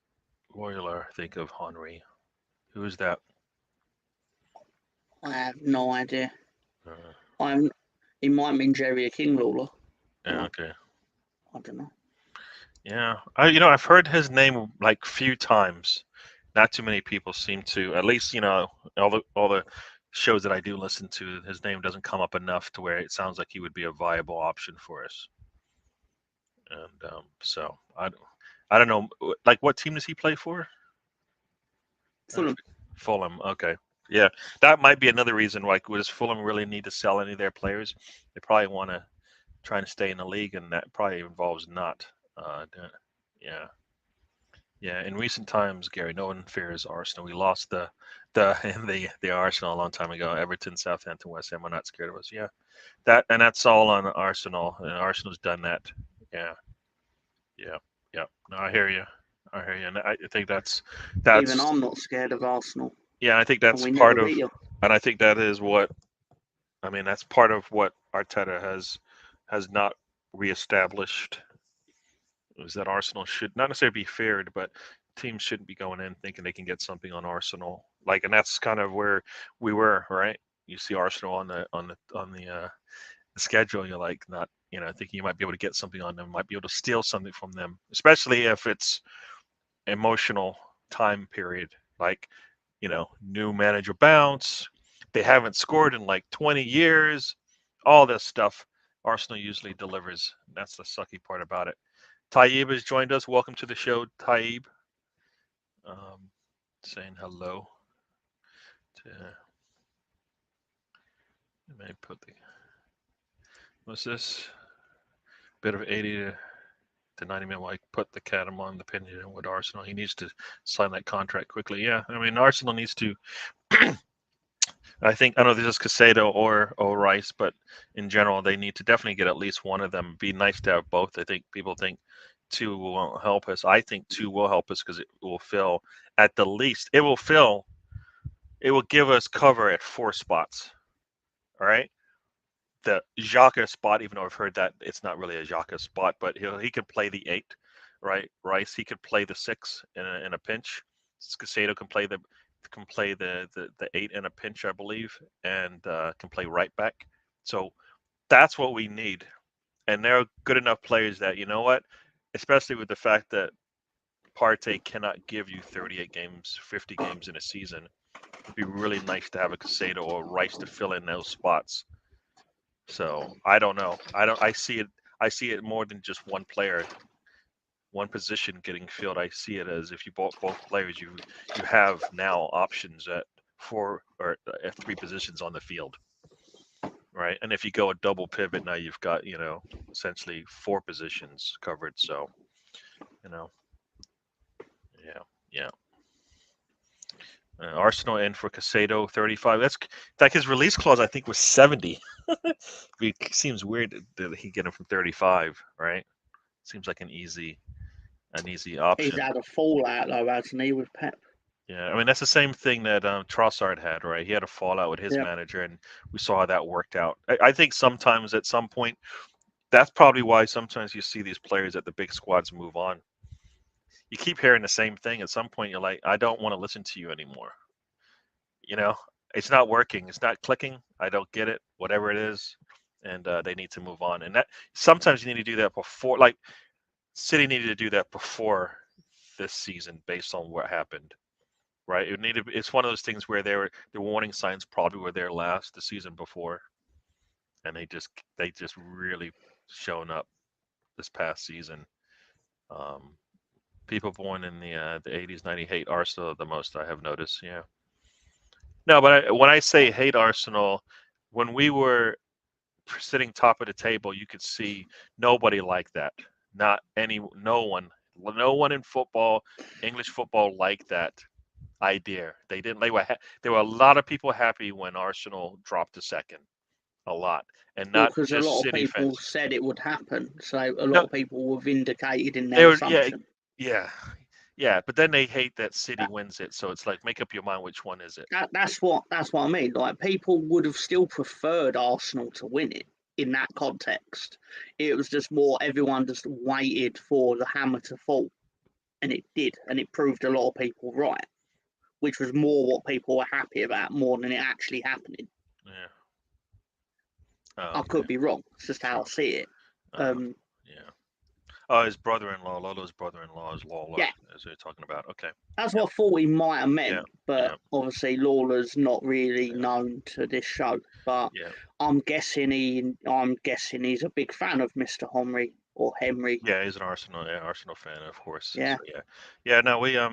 think of Henri? Who is that? I have no idea. Uh, He might mean Jerry Kinglawler. yeah. Okay. I don't know. Yeah. I've heard his name like few times. Not too many people seem to. At least all the shows that I do listen to, his name doesn't come up enough to where it sounds like he would be a viable option for us. And so I don't know. Like, what team does he play for? Fulham. Fulham. Okay. Yeah, that might be another reason. Like, does Fulham really need to sell any of their players? They probably want to try and stay in the league, and that probably involves not. Yeah. Yeah, in recent times, Gary, no one fears Arsenal. We lost the Arsenal a long time ago. Everton, Southampton, West Ham are not scared of us. Yeah, that's all on Arsenal, and Arsenal's done that. Yeah, yeah, yeah. No, I hear you. And I think that's. Even I'm not scared of Arsenal. Yeah, I think that's part of, and I think that is what. I mean, that's part of what Arteta has not reestablished. Is that Arsenal should not necessarily be feared, but teams shouldn't be going in thinking they can get something on Arsenal. Like, and that's kind of where we were, right? You see Arsenal on the the schedule, you're like not, thinking you might be able to get something on them, might be able to steal something from them, especially if it's emotional time period, like, new manager bounce, they haven't scored in like 20 years, all this stuff. Arsenal usually delivers. That's the sucky part about it. Taib has joined us. Welcome to the show, Taib. Saying hello. Let me put the. What's this? Bit of 80 to 90 minute. Like put the cat among the pigeons with Arsenal. He needs to sign that contract quickly. Yeah, I mean Arsenal needs to. I don't know if this is Casado or Rice, but in general, they need to definitely get at least one of them. Be nice to have both. I think people think two won't help us. I think two will help us because it will fill, at the least, it will give us cover at 4 spots. All right. The Xhaka spot, even though I've heard that it's not really a Xhaka spot, but he could play the 8, right? Rice, he could play the 6 in a pinch. Casado can play the 8 in a pinch, I believe, and can play right back. So that's what we need, and they're good enough players that, you know what, especially with the fact that Partey cannot give you 38 games, 50 games in a season. It'd be really nice to have a Casado or Rice to fill in those spots. So I don't know. I see it more than just one player, one position getting filled. I see it as if you bought both players, you have now options at 4 or at 3 positions on the field, right? And if you go a double pivot, now you've got essentially 4 positions covered. So yeah. Arsenal in for Casado 35. That's like his release clause. I think was 70. It seems weird that he get him from 35, right? Seems like an easy option. He's had a fallout though, hasn't he, with Pep? Yeah, I mean that's the same thing that Trossard had, right? He had a fallout with his manager, and we saw how that worked out. I think sometimes at some point, that's probably why sometimes you see these players at the big squads move on. You keep hearing the same thing. At some point, you're like, I don't want to listen to you anymore. It's not working. It's not clicking. I don't get it. Whatever it is, and they need to move on. And that sometimes you need to do that before. Like City needed to do that before this season, based on what happened. Right? It's one of those things where the warning signs probably were there the season before, and they just really shown up this past season. People born in the 80s, 90s hate Arsenal the most. I have noticed. Yeah. No, but when I say hate Arsenal, when we were sitting top of the table, you could see nobody like that. No one in football, English football, liked that idea. They didn't. There were a lot of people happy when Arsenal dropped to second, a lot, and not because just a lot of City people fans. said it would happen, so a lot No, of people were vindicated in they their were, assumption. yeah. But then they hate that City wins it, so it's like make up your mind which one is it. That's what I mean. Like people would have still preferred Arsenal to win it in that context. It was just more everyone just waited for the hammer to fall, and it did, and it proved a lot of people right, which was more what people were happy about more than it actually happening. Yeah. I could be wrong. It's just how I see it. Yeah. Oh, his brother-in-law, Lolo's brother-in-law is Lawler, as they're talking about. Okay. That's what I thought he might have meant, but obviously Lawler's not really known to this show. But I'm guessing he's a big fan of Mr. Henry. Yeah, he's an Arsenal fan, of course. Yeah. So, yeah. No, we I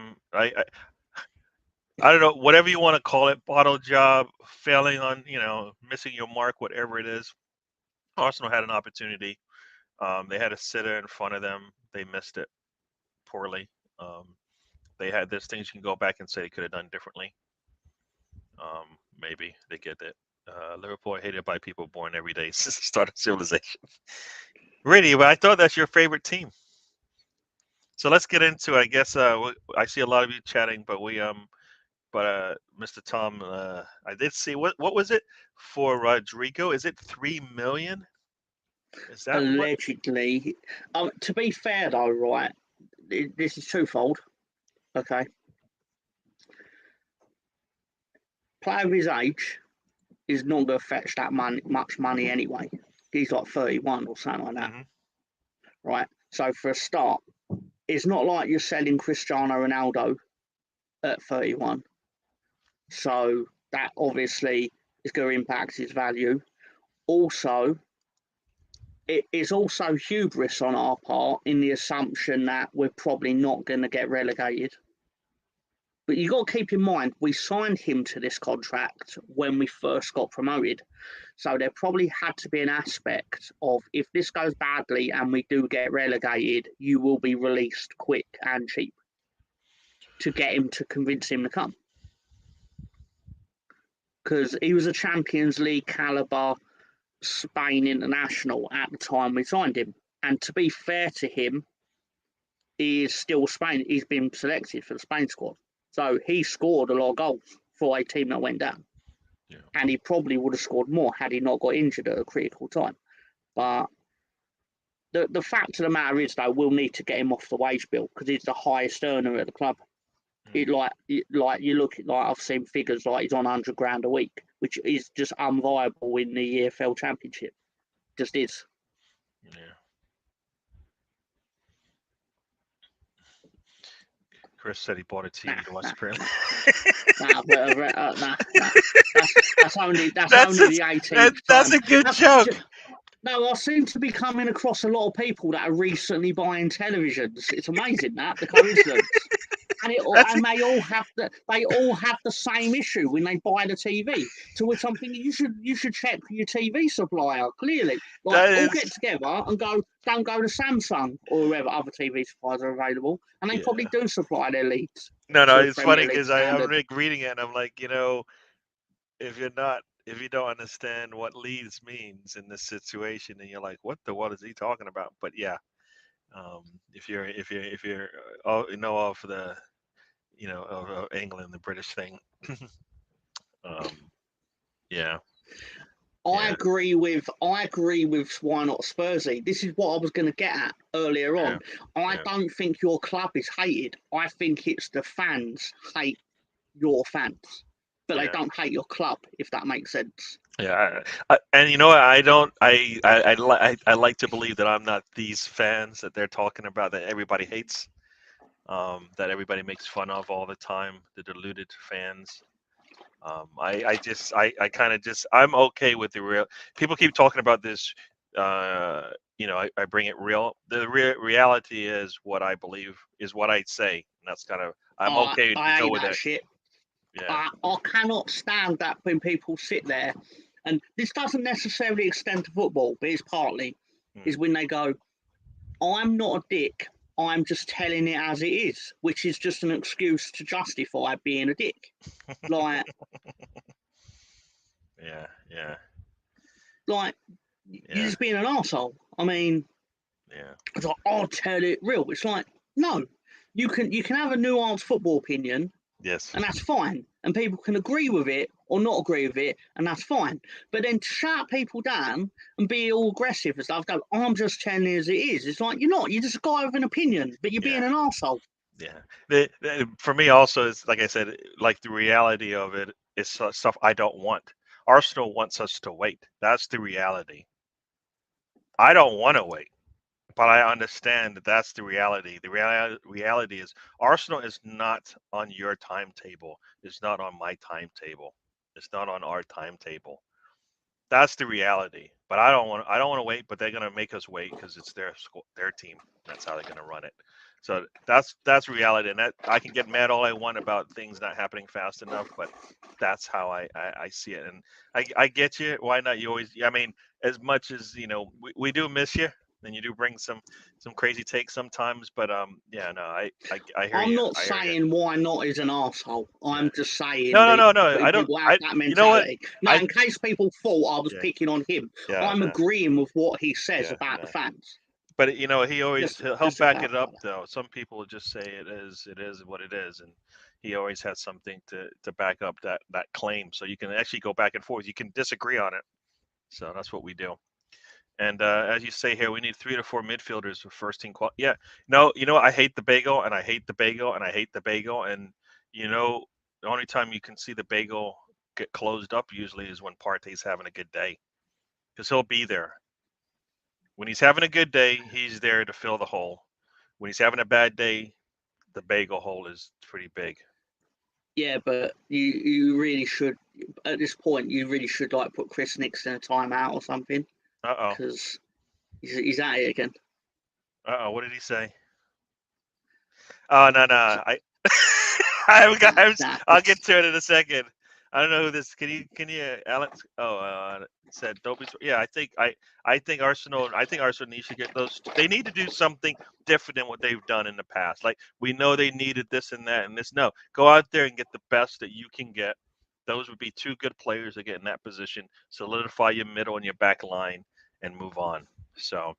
don't know, whatever you want to call it, bottle job, failing on, missing your mark, whatever it is. Arsenal had an opportunity. They had a sitter in front of them. They missed it poorly. There's things you can go back and say they could have done differently. Maybe they get it. Liverpool hated by people born every day since the start of civilization. Really, but I thought that's your favorite team. So let's get into it. I guess I see a lot of you chatting, but Mr. Tom, I did see what was it for Rodrigo? Is it 3 million? Is that allegedly? To be fair though, right, this is twofold. Okay, player of his age is not going to fetch that much money anyway. He's like 31 or something like that, Mhm. right? So for a start, it's not like you're selling Cristiano Ronaldo at 31. So that obviously is going to impact his value. Also, it is also hubris on our part in the assumption that we're probably not going to get relegated. But you've got to keep in mind, we signed him to this contract when we first got promoted. So there probably had to be an aspect of, if this goes badly and we do get relegated, you will be released quick and cheap to get him, to convince him to come. Because he was a Champions League caliber Spain international at the time we signed him. And to be fair to him, he is still Spain. He's been selected for the Spain squad. So he scored a lot of goals for a team that went down. Yeah. And he probably would have scored more had he not got injured at a critical time. But the fact of the matter is, though, we'll need to get him off the wage bill because he's the highest earner at the club. It like you look at, like, I've seen figures like he's on 100 grand a week, which is just unviable in the EFL Championship. Just is. Yeah. Chris said he bought a TV to watch the Premier That's only the 18th That's time. a good joke. No, I seem to be coming across a lot of people that are recently buying televisions. It's amazing, that the coincidence. And they all have the same issue when they buy the TV. To which I'm thinking, you should check your TV supplier. Clearly, all get together and don't go to Samsung or whoever other TV suppliers are available, and they probably do supply their leads. No, to it's Premier funny League because I'm standard. like reading it and I'm like, if you don't understand what leads means in this situation, and you're like, what is he talking about? But yeah, if you're of the of England, the British thing, yeah. I agree with why not Spursy. This is what I was going to get at earlier on. I don't think your club is hated. I think it's the fans hate your fans, but they don't hate your club, if that makes sense. Yeah, and I don't. I like to believe that I'm not these fans that they're talking about that everybody hates, that everybody makes fun of all the time. The deluded fans. I kind of just I'm okay with the real. People keep talking about this. I bring it real. The reality is what I believe is what I say, and that's kind of I'm okay to go with that. Shit. Yeah. I cannot stand that when people sit there, and this doesn't necessarily extend to football, but it's partly is when they go, "I'm not a dick. I'm just telling it as it is," which is just an excuse to justify being a dick. Like, yeah. Like, you're just being an arsehole. I mean, it's like, I'll tell it real. It's like, no, you can have a nuanced football opinion. Yes. And that's fine. And people can agree with it or not agree with it, and that's fine. But then to shut people down and be all aggressive and stuff, go, I'm just telling you as it is. It's like, you're not. You're just a guy with an opinion, but you're being an arsehole. Yeah. For me also, is like I said, like the reality of it is stuff I don't want. Arsenal wants us to wait. That's the reality. I don't want to wait. But I understand that that's the reality. The reality is Arsenal is not on your timetable. It's not on my timetable. It's not on our timetable. That's the reality. But I don't want to wait. But they're gonna make us wait because it's their team. That's how they're gonna run it. So that's reality. And that I can get mad all I want about things not happening fast enough, but that's how I see it. And I get you. Why not? You always. I mean, as much as we do miss you. And you do bring some crazy takes sometimes, but yeah, no, I hear you. I'm not saying why not is an arsehole. I'm just saying no. I don't. Have that mentality. You know what? No, in case people thought I was picking on him, I'm agreeing with what he says about the fans. But he'll back it up though. Some people just say it is what it is, and he always has something to back up that claim. So you can actually go back and forth. You can disagree on it. So that's what we do. And as you say here, we need 3 to 4 midfielders for first team quality. Yeah, no, I hate the bagel, and I hate the bagel, and I hate the bagel, and the only time you can see the bagel get closed up usually is when Partey's having a good day, because he'll be there. When he's having a good day, he's there to fill the hole. When he's having a bad day, the bagel hole is pretty big. Yeah, but you really should at this point you really should like put Chris Nix in a timeout or something Uh-oh. because he's at it again. Uh-oh. What did he say? Oh, no, no. I haven't got. Nah, I'll get to it in a second. I don't know who this. Can you, Alex? Oh, said don't be. Yeah, I think Arsenal. I think Arsenal needs to get those. They need to do something different than what they've done in the past. Like we know they needed this and that and this. No, go out there and get the best that you can get. Those would be two good players to get in that position. Solidify your middle and your back line and move on. So,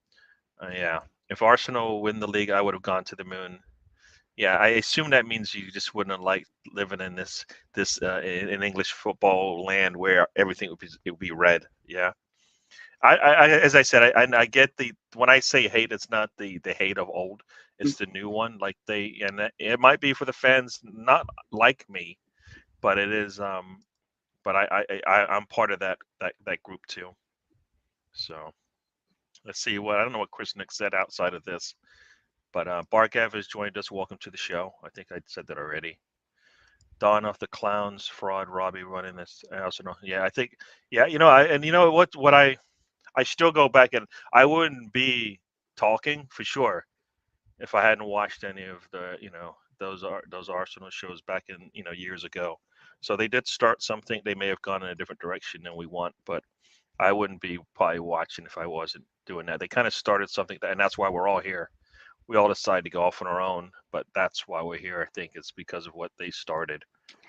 yeah, if Arsenal win the league, I would have gone to the moon. Yeah, I assume that means you just wouldn't have liked living in this in English football land where everything would be red. Yeah, as I said, I get the when I say hate, it's not the hate of old, it's the new one. Like it might be for the fans not like me, but it is but I'm part of that group too. So let's see what I don't know what Chris Nick said outside of this. But Bargav has joined us. Welcome to the show. I think I said that already. Dawn of the Clowns, Fraud, Robbie running this. I also know. Yeah, I think. Yeah, you know what I still go back and I wouldn't be talking for sure if I hadn't watched any of the those Arsenal shows back in years ago. So they did start something. They may have gone in a different direction than we want, but I wouldn't be probably watching if I wasn't doing that. They kind of started something, and that's why we're all here. We all decided to go off on our own, but that's why we're here. I think it's because of what they started.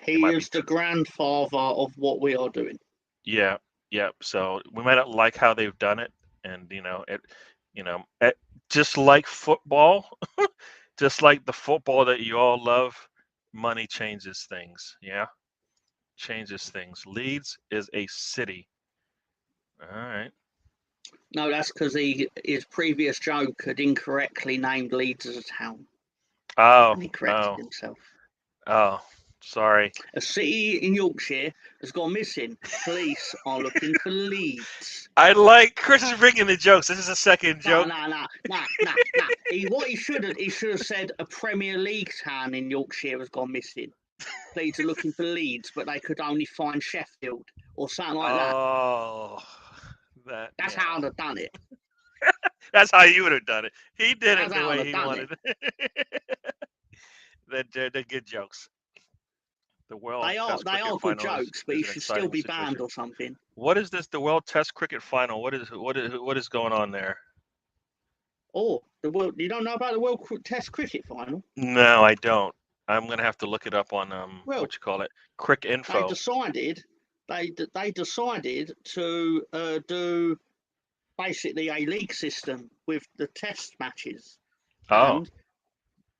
It He might be, is the grandfather of what we are doing. yeah, yeah. So we might not like how they've done it, and just like football, just like the football that you all love, money changes things. Yeah, changes things. Leeds is a city. All right. No, that's because his previous joke had incorrectly named Leeds as a town, Oh, and he corrected oh, himself. oh. Sorry. A city in Yorkshire has gone missing. Police are looking for Leeds. I like Chris is bringing the jokes. This is a second joke. No. What he should have said a Premier League town in Yorkshire has gone missing. Leeds are looking for Leeds, but they could only find Sheffield or something like that. Oh, That's how I'd have done it. That's how you would have done it. He did That's it the how I'd way have he done wanted. They're good jokes. The World They are Test Cricket good Final jokes, but is he an should still exciting be situation. banned or something. What is this? The World Test Cricket Final? What is going on there? Oh, you don't know about the World Test Cricket Final? No, I don't. I'm gonna have to look it up on Well, what you call it, Crick Info. They decided to do basically a league system with the test matches. Oh. And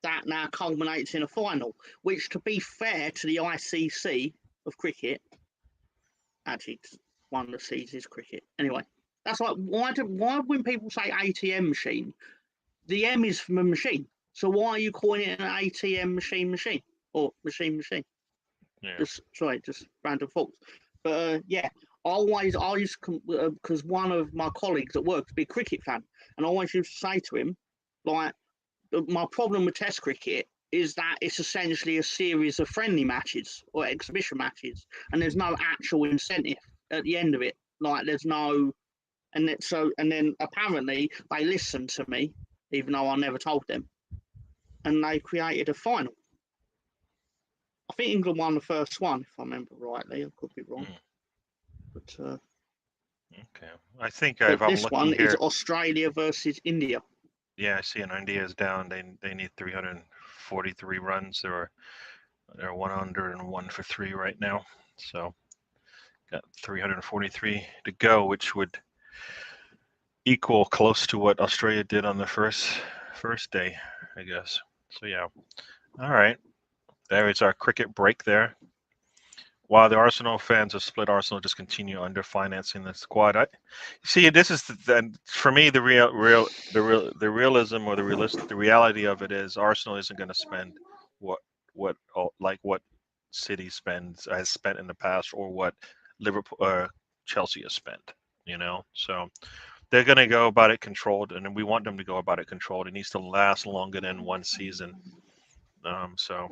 that now culminates in a final, which, to be fair to the ICC of cricket, actually one that seizes cricket. Anyway, that's like why when people say ATM machine, the M is from a machine. So why are you calling it an ATM machine or machine? Yeah. Just random thoughts. But yeah, I used because one of my colleagues at work is a big cricket fan, and I always used to say to him, like, my problem with Test cricket is that it's essentially a series of friendly matches or exhibition matches, and there's no actual incentive at the end of it. Like, there's no, and then apparently they listened to me, even though I never told them, and they created a final. I think England won the first one, if I remember rightly. I could be wrong, but okay. I think but if I'm this looking one here, is Australia versus India. yeah, I see. And India is down. They need 343 runs. They're 101 for 3 right now. So got 343 to go, which would equal close to what Australia did on the first day, I guess. So yeah. All right. There is our cricket break there. While the Arsenal fans have split, Arsenal just continue under financing the squad. See. This is for me the realism or the reality of it is Arsenal isn't going to spend what City has spent in the past or what Liverpool Chelsea has spent. So they're going to go about it controlled, and we want them to go about it controlled. It needs to last longer than one season. So,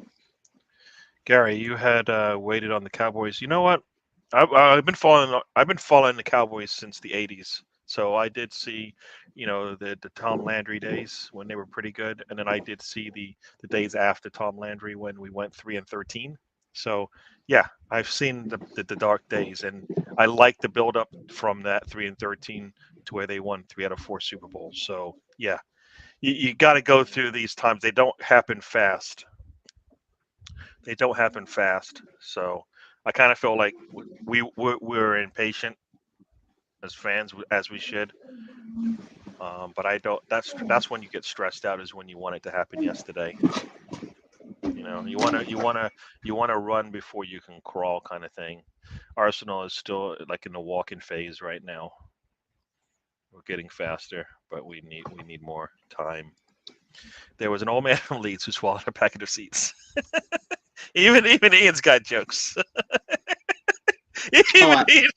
Gary, you had waited on the Cowboys. You know what? I've been following. I've been following the Cowboys since the '80s. So I did see, the Tom Landry days when they were pretty good, and then I did see the days after Tom Landry when we went 3-13. So yeah, I've seen the dark days, and I like the build up from that 3-13 to where they won 3 out of 4 Super Bowls. So yeah, you got to go through these times. They don't happen fast. They don't happen fast. So I kind of feel like we're impatient as fans as we should. But I don't. That's when you get stressed out. Is when you want it to happen yesterday. You wanna run before you can crawl, kind of thing. Arsenal is still like in the walking phase right now. We're getting faster, but we need more time. There was an old man from Leeds who swallowed a packet of seeds. Even Ian's got jokes. All even right. Ian.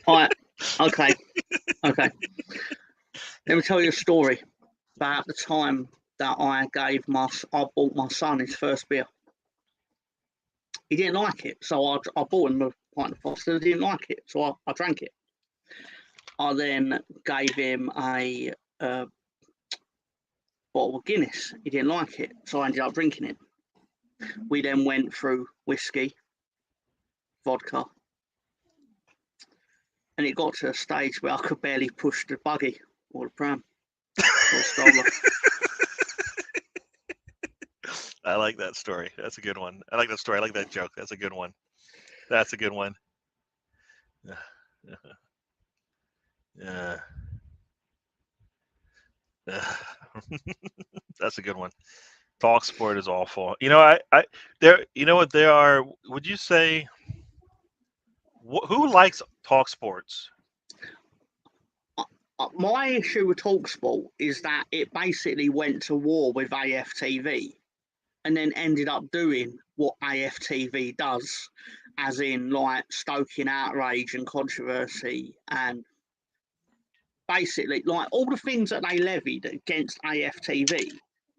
All right. Okay. Okay. Let me tell you a story about the time that I bought my son his first beer. He didn't like it, so I bought him a pint of Foster. He didn't like it, so I drank it. I then gave him a bottle of Guinness. He didn't like it, so I ended up drinking it. We then went through whiskey, vodka, and it got to a stage where I could barely push the buggy or the pram or the stroller. I like that story. That's a good one. I like that story. I like that joke. That's a good one. That's a good one. Yeah. That's a good one. Talk sport is awful. There. You know what they are? Would you say who likes talk sports? My issue with TalkSport is that it basically went to war with AFTV and then ended up doing what AFTV does, as in like stoking outrage and controversy, and basically like all the things that they levied against AFTV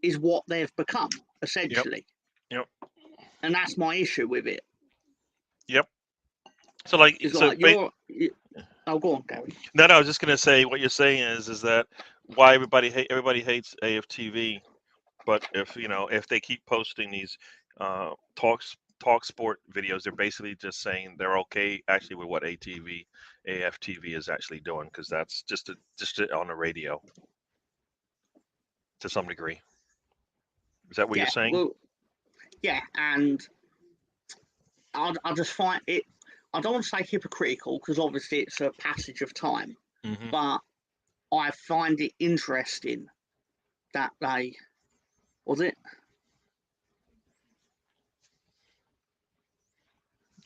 is what they've become essentially. Yep. And that's my issue with it. Yep. So like, It's so like oh, go on, Gary. no, I was just gonna say what you're saying is that why everybody hates AFTV, but if they keep posting these talk sport videos, they're basically just saying they're okay actually with what AFTV is actually doing, because that's just on the radio to some degree. Is that what you're saying? Well, yeah, and I just find it. I don't want to say hypocritical because obviously it's a passage of time, Mm-hmm. but I find it interesting that they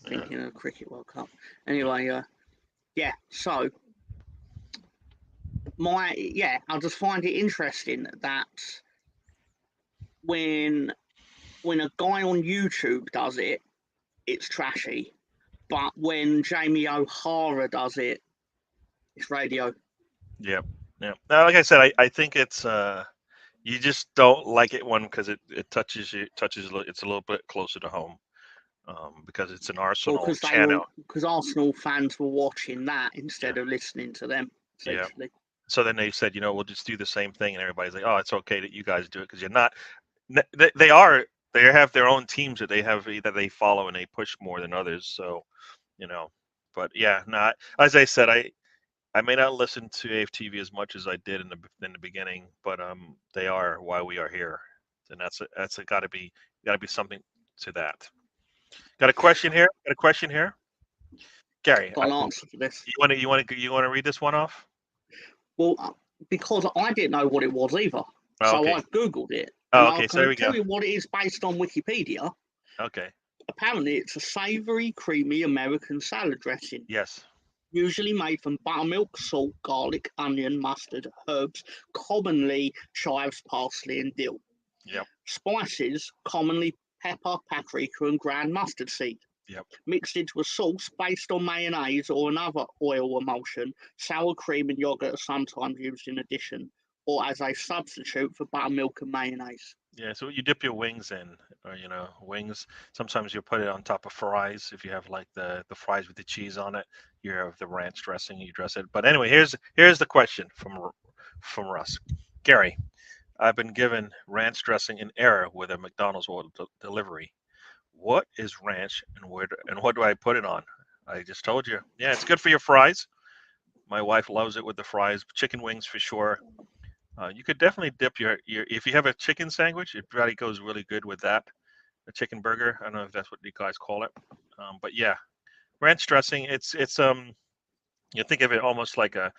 thinking of Cricket World Cup. Anyway, yeah. So I just find it interesting that when a guy on YouTube does it, it's trashy, but when Jamie O'Hara does it, it's radio. Yeah. Now, like I said, I think it's you just don't like it because it touches it's a little bit closer to home, because it's an Arsenal channel. Because Arsenal fans were watching that instead of listening to them, essentially. Yeah. So then they said, we'll just do the same thing, and everybody's like, oh, it's okay that you guys do it because you're not. They have their own teams that they follow and they push more than others. So, but yeah, not as I said, I may not listen to AFTV as much as I did in the beginning, but they are why we are here, and that's got to be something to that. Got a question here. Gary. Got an answer for this. You want to read this one off? Well, because I didn't know what it was either, so okay. I googled it. Oh, okay. So there we go. Tell you what it is based on Wikipedia. Okay. Apparently, it's a savoury, creamy American salad dressing. Yes. Usually made from buttermilk, salt, garlic, onion, mustard, herbs, commonly chives, parsley, and dill. Yep. Spices, commonly pepper, paprika, and ground mustard seed. Yep. Mixed into a sauce based on mayonnaise or another oil emulsion. Sour cream and yogurt are sometimes used in addition, or as a substitute for buttermilk and mayonnaise. Yeah, so you dip your wings in, or wings. Sometimes you put it on top of fries. If you have like the fries with the cheese on it, you have the ranch dressing. You dress it. But anyway, here's the question from Russ. Gary, I've been given ranch dressing in error with a McDonald's order delivery. What is ranch, and what do I put it on? I just told you. Yeah, it's good for your fries. My wife loves it with the fries. Chicken wings for sure. You could definitely dip your if you have a chicken sandwich, it probably goes really good with that. A chicken burger. I don't know if that's what you guys call it. But yeah, ranch dressing. It's you think of it almost like a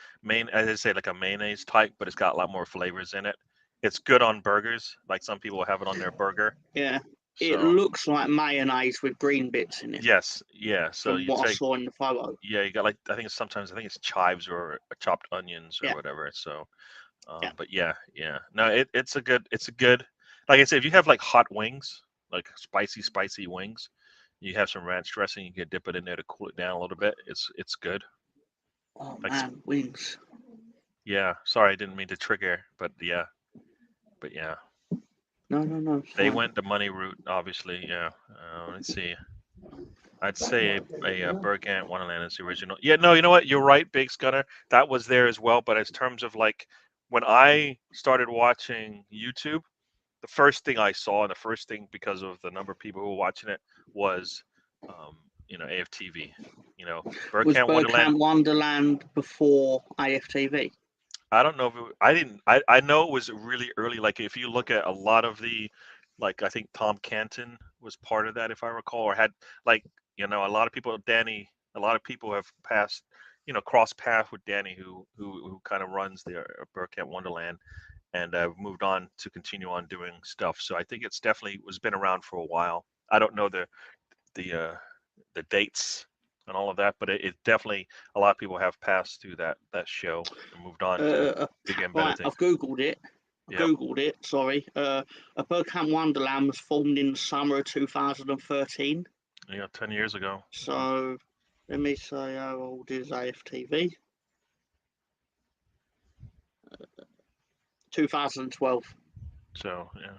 as I say, like a mayonnaise type, but it's got a lot more flavors in it. It's good on burgers. Like some people have it on their burger. Yeah, it So looks like mayonnaise with green bits in it, yes, yeah. So from you what I take saw in the photo. yeah, you got like I think it's chives or chopped onions or Yeah, whatever. So yeah. but yeah, yeah. No, it's a good like I said, if you have like hot wings, like spicy wings, you have some ranch dressing, you can dip it in there to cool it down a little bit. It's good. Oh Like man, wings. yeah, sorry, I didn't mean to trigger, but yeah. No, no, no, it's They fine. went the money route, obviously, yeah. Let's see. I'd say a Burgant Wonderland is the original. Yeah, no, you know what? You're right, Big Scunner. That was there as well, but as terms of like when I started watching YouTube, the first thing I saw, and the first thing because of the number of people who were watching it was, um, AFTV. Was Burkamp Wonderland. Camp Wonderland before AFTV? I don't know if I didn't. I know it was really early. Like if you look at a lot of the, like I think Tom Canton was part of that, if I recall, or had like a lot of people. Danny, a lot of people have passed, cross path with Danny, who kind of runs the Burkamp Wonderland and moved on to continue on doing stuff. So I think it's definitely was been around for a while. I don't know the the dates and all of that, but it definitely a lot of people have passed through that show and moved on to bigger and better Right, things. I've googled it. Yep, Sorry. A Camp Wonderland was formed in the summer of 2013. yeah, 10 years ago. So let me say how old is AFTV? 2012. So yeah.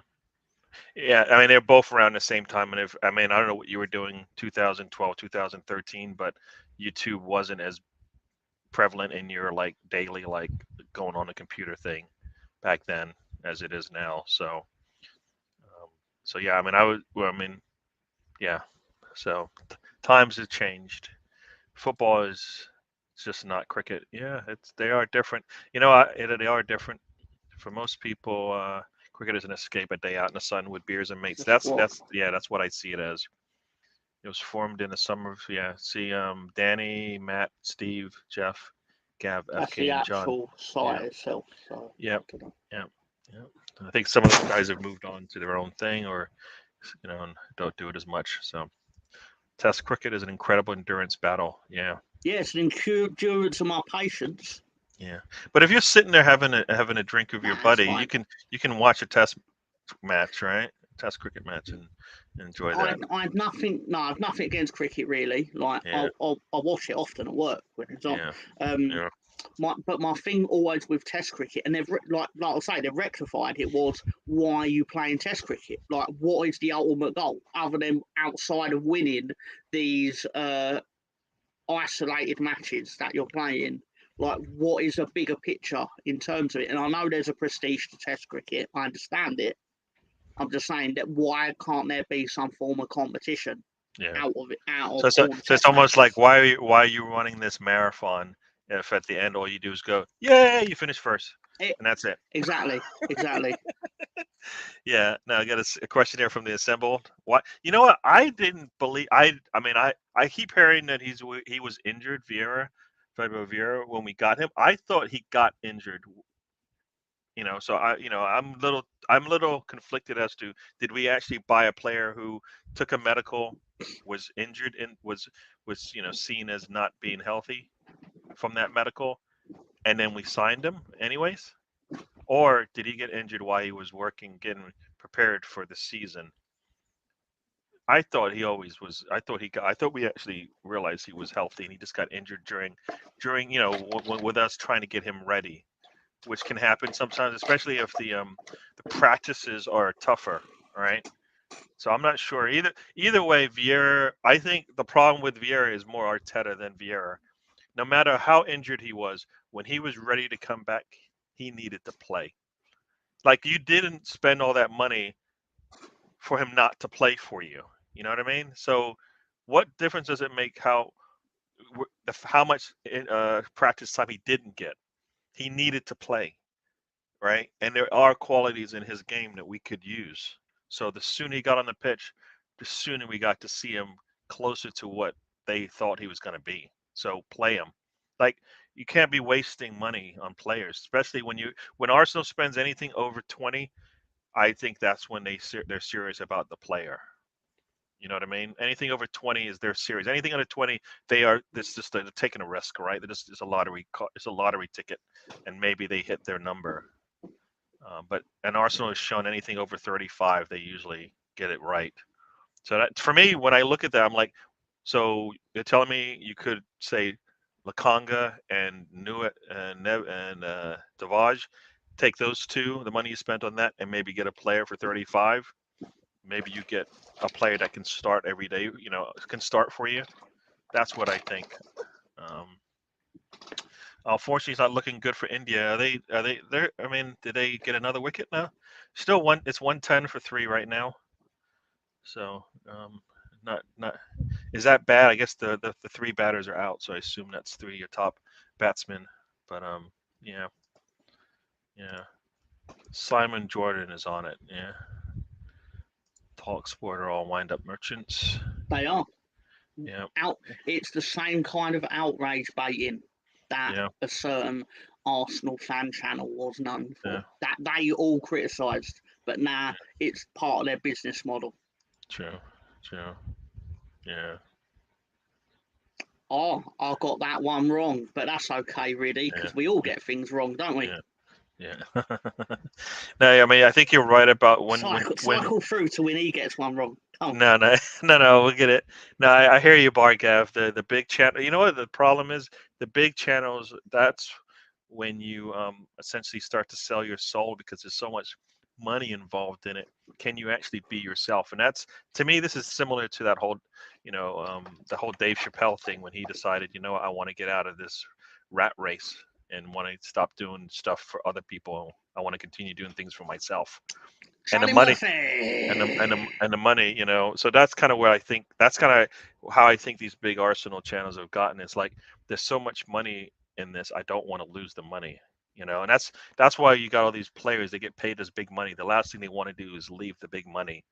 I mean they're both around the same time, and if I mean I don't know what you were doing 2012, 2013, but YouTube wasn't as prevalent in your like daily like going on a computer thing back then as it is now. So yeah, I mean I mean yeah. So times have changed. Football is it's just not cricket. Yeah, they are different. They are different for most people. Cricket is an escape, a day out in the sun with beers and mates. That's what That's what I see it as. It was formed in the summer of yeah. See, Danny, Matt, Steve, Jeff, Gav, that's FK, the and John. actual Yeah, site itself. So yeah, I don't know. yeah, yeah. I think some of those guys have moved on to their own thing, or and don't do it as much. So, Test cricket is an incredible endurance battle. Yeah, Yes, an endurance of my patience. yeah. But if you're sitting there having a drink with your Nah, it's buddy, you fine. can watch a test match, right? Test cricket match and enjoy that. I had nothing. No, I have nothing against cricket really. Like Yeah, I watch it often at work when it's on. yeah, Um, yeah, but my thing always with Test cricket, and they've like I say, they've rectified it. Was why are you playing Test cricket? Like, what is the ultimate goal other than outside of winning these isolated matches that you're playing? Like, what is a bigger picture in terms of it? And I know there's a prestige to Test cricket. I understand it. I'm just saying that why can't there be some form of competition yeah. out of it, out So of it's, all the so it's Test almost like matches? why are you running this marathon if at the end all you do is go, yeah, you finish first, It, and that's it. exactly, exactly. Yeah. Now I got a question here from the assembled. What you know what I didn't believe I mean I keep hearing that he was injured Fabio Vieira when we got him. I thought he got injured. So I'm a little conflicted as to did we actually buy a player who took a medical, was injured and was seen as not being healthy from that medical, and then we signed him anyways, or did he get injured while he was working getting prepared for the season? I thought he always was. I thought we actually realized he was healthy, and he just got injured during with us trying to get him ready, which can happen sometimes, especially if the practices are tougher. Right. So I'm not sure either way. Vieira. I think the problem with Vieira is more Arteta than Vieira. No matter how injured he was, when he was ready to come back, he needed to play. Like you didn't spend all that money for him not to play for you. You know what I mean? So, what difference does it make how much practice time he didn't get? He needed to play, right? And there are qualities in his game that we could use. So the sooner he got on the pitch, the sooner we got to see him closer to what they thought he was going to be. So play him. Like you can't be wasting money on players, especially when Arsenal spends anything over 20. I think that's when they're serious about the player. You know what I mean? Anything over 20 is they're serious. Anything under 20, they're taking a risk, right? It's a lottery. It's a lottery ticket, and maybe they hit their number. But Arsenal has shown anything over 35, they usually get it right. So that for me, when I look at that, I'm like, so you're telling me you could say Lakanga and Nuit and Davaj, take those two, the money you spent on that, and maybe get a player for 35. Maybe you get a player that can start every day. Can start for you. That's what I think. Unfortunately, it's not looking good for India. Are they? There? I mean, did they get another wicket now? Still one. It's 110 for 3 right now. So, not. Is that bad? I guess the 3 batters are out, so I assume that's 3 your top batsmen. But yeah. Simon Jordan is on it. Yeah. Talksport are all wind-up merchants. They are. Yeah. It's the same kind of outrage baiting that a certain Arsenal fan channel was known for. Yeah. That they all criticised, but now it's part of their business model. True. Yeah. Oh, I got that one wrong, but that's okay, really, because we all get things wrong, don't we? Yeah. No, I mean, I think you're right about when cycle through to when he gets one wrong. No, we'll get it. No, I hear you, Bargav. The big channel. You know what the problem is? The big channels. That's when you essentially start to sell your soul because there's so much money involved in it. Can you actually be yourself? And that's, to me, this is similar to that whole, the whole Dave Chappelle thing when he decided, I want to get out of this rat race and want to stop doing stuff for other people. I want to continue doing things for myself. And the money, and the money, So that's kind of where I think that's kind of how I think these big Arsenal channels have gotten. It's like there's so much money in this. I don't want to lose the money, And that's why you got all these players. They get paid this big money. The last thing they want to do is leave the big money,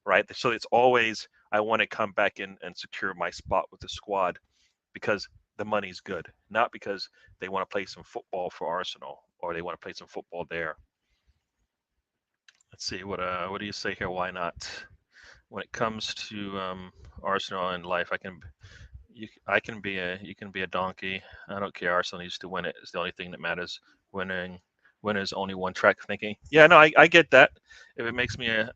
right? So it's always I want to come back in and secure my spot with the squad because the money's good, not because they want to play some football for Arsenal or they want to play some football there. Let's see what do you say here? Why not? When it comes to Arsenal in life, you can be a donkey. I don't care. Arsenal needs to win it. It's the only thing that matters. Winning is only one track thinking. Yeah, no, I get that. If it makes me a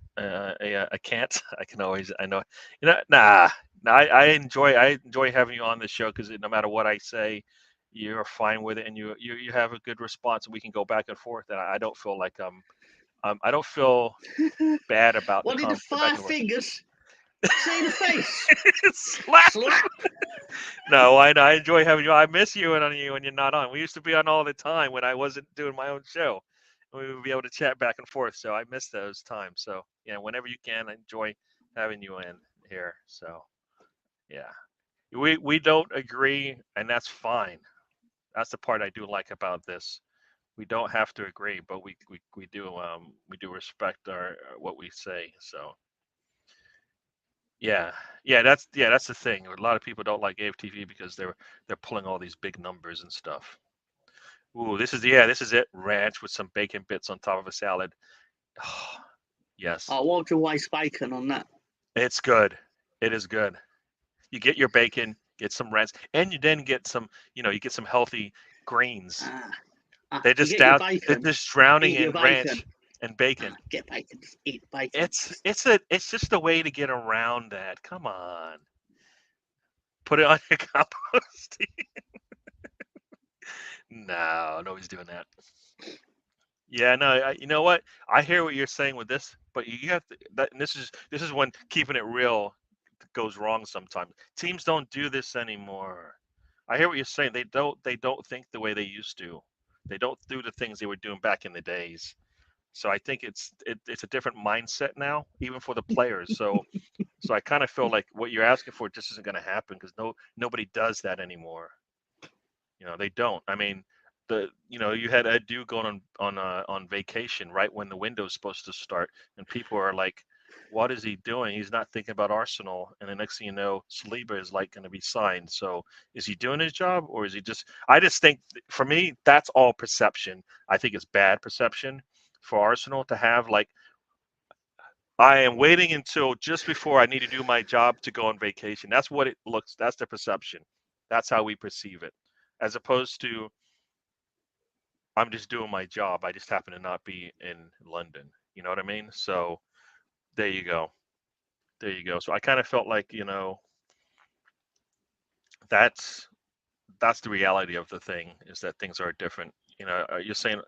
can't, I can always I enjoy having you on this show because no matter what I say, you're fine with it and you have a good response and we can go back and forth. And I don't feel like I don't feel bad about what did the 5 fingers say the face? Slap. No, I enjoy having you. I miss you when you're not on. We used to be on all the time when I wasn't doing my own show. We would be able to chat back and forth. So I miss those times. So whenever you can, I enjoy having you in here. So yeah, we don't agree, and that's fine. That's the part I do like about this. We don't have to agree, but we do respect what we say. So yeah, that's the thing. A lot of people don't like AFTV because they're pulling all these big numbers and stuff. Ooh, this is it. Ranch with some bacon bits on top of a salad. Oh, yes. Oh, what would you waste bacon on that? It's good. It is good. You get your bacon, get some ranch, and you then get some. You get some healthy greens. They're just drowning in ranch. and bacon. Get bacon. Eat bacon. It's just a way to get around that. Come on, put it on your compost. No, nobody's doing that. Yeah, no, you know what? I hear what you're saying with this, but you have to. And this is when keeping it real goes wrong sometimes. Teams don't do this anymore. I hear what you're saying. They don't think the way they used to. They don't do the things they were doing back in the days. So I think it's a different mindset now, even for the players. So I kind of feel like what you're asking for just isn't going to happen because nobody does that anymore. They don't. I mean, you had Ed Dew going on vacation right when the window's supposed to start, and people are like, "What is he doing? He's not thinking about Arsenal." And the next thing you know, Saliba is like going to be signed. So is he doing his job, or is he just? I just think for me, that's all perception. I think it's bad perception for Arsenal to have like. I am waiting until just before I need to do my job to go on vacation. That's what it looks. That's the perception. That's how we perceive it, as opposed to I'm just doing my job. I just happen to not be in London. You know what I mean? So there you go. There you go. So I kind of felt like, that's that's the reality of the thing is that things are different. You're saying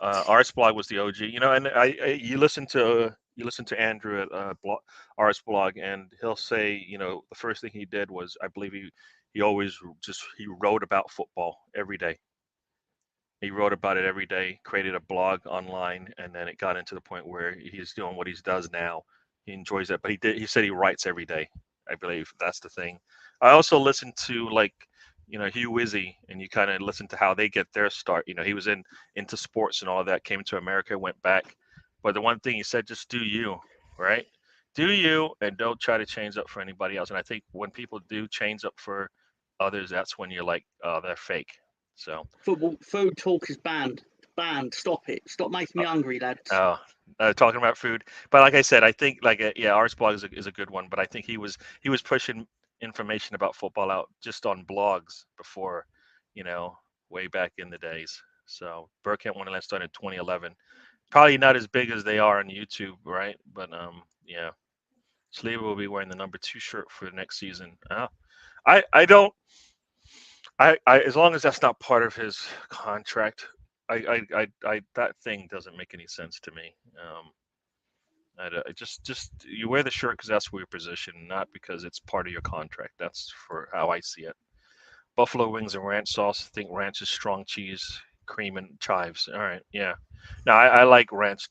Arts Blog was the OG, and you listen to Andrew at Arts Blog, and he'll say, the first thing he did was, I believe he always just he wrote about football every day. He wrote about it every day, created a blog online, and then it got into the point where he's doing what he does now. He enjoys it, but he said he writes every day. I believe that's the thing. I also listen to like, Hugh Wizzy, and you kind of listen to how they get their start. He was into sports and all of that, came to America, went back. But the one thing he said, just do you, right? Do you, and don't try to change up for anybody else. And I think when people do change up for others, that's when you're like, oh, they're fake. So Football food talk is banned. Banned. Stop it. Stop making me hungry, lads. Oh, talking about food, but like I said, I think like yeah, Arts blog is a good one. But I think he was pushing information about football out just on blogs before, you know, way back in the days. So Burkamp Wonderland started in 2011. Probably not as big as they are on YouTube, right? But yeah, Saliba will be wearing the number 2 shirt for next season. I don't. I as long as that's not part of his contract, I that thing doesn't make any sense to me. I just you wear the shirt because that's where your position, not because it's part of your contract. That's for how I see it. Buffalo wings and ranch sauce. I think ranch is strong cheese, cream and chives. All right, yeah. Now I like ranch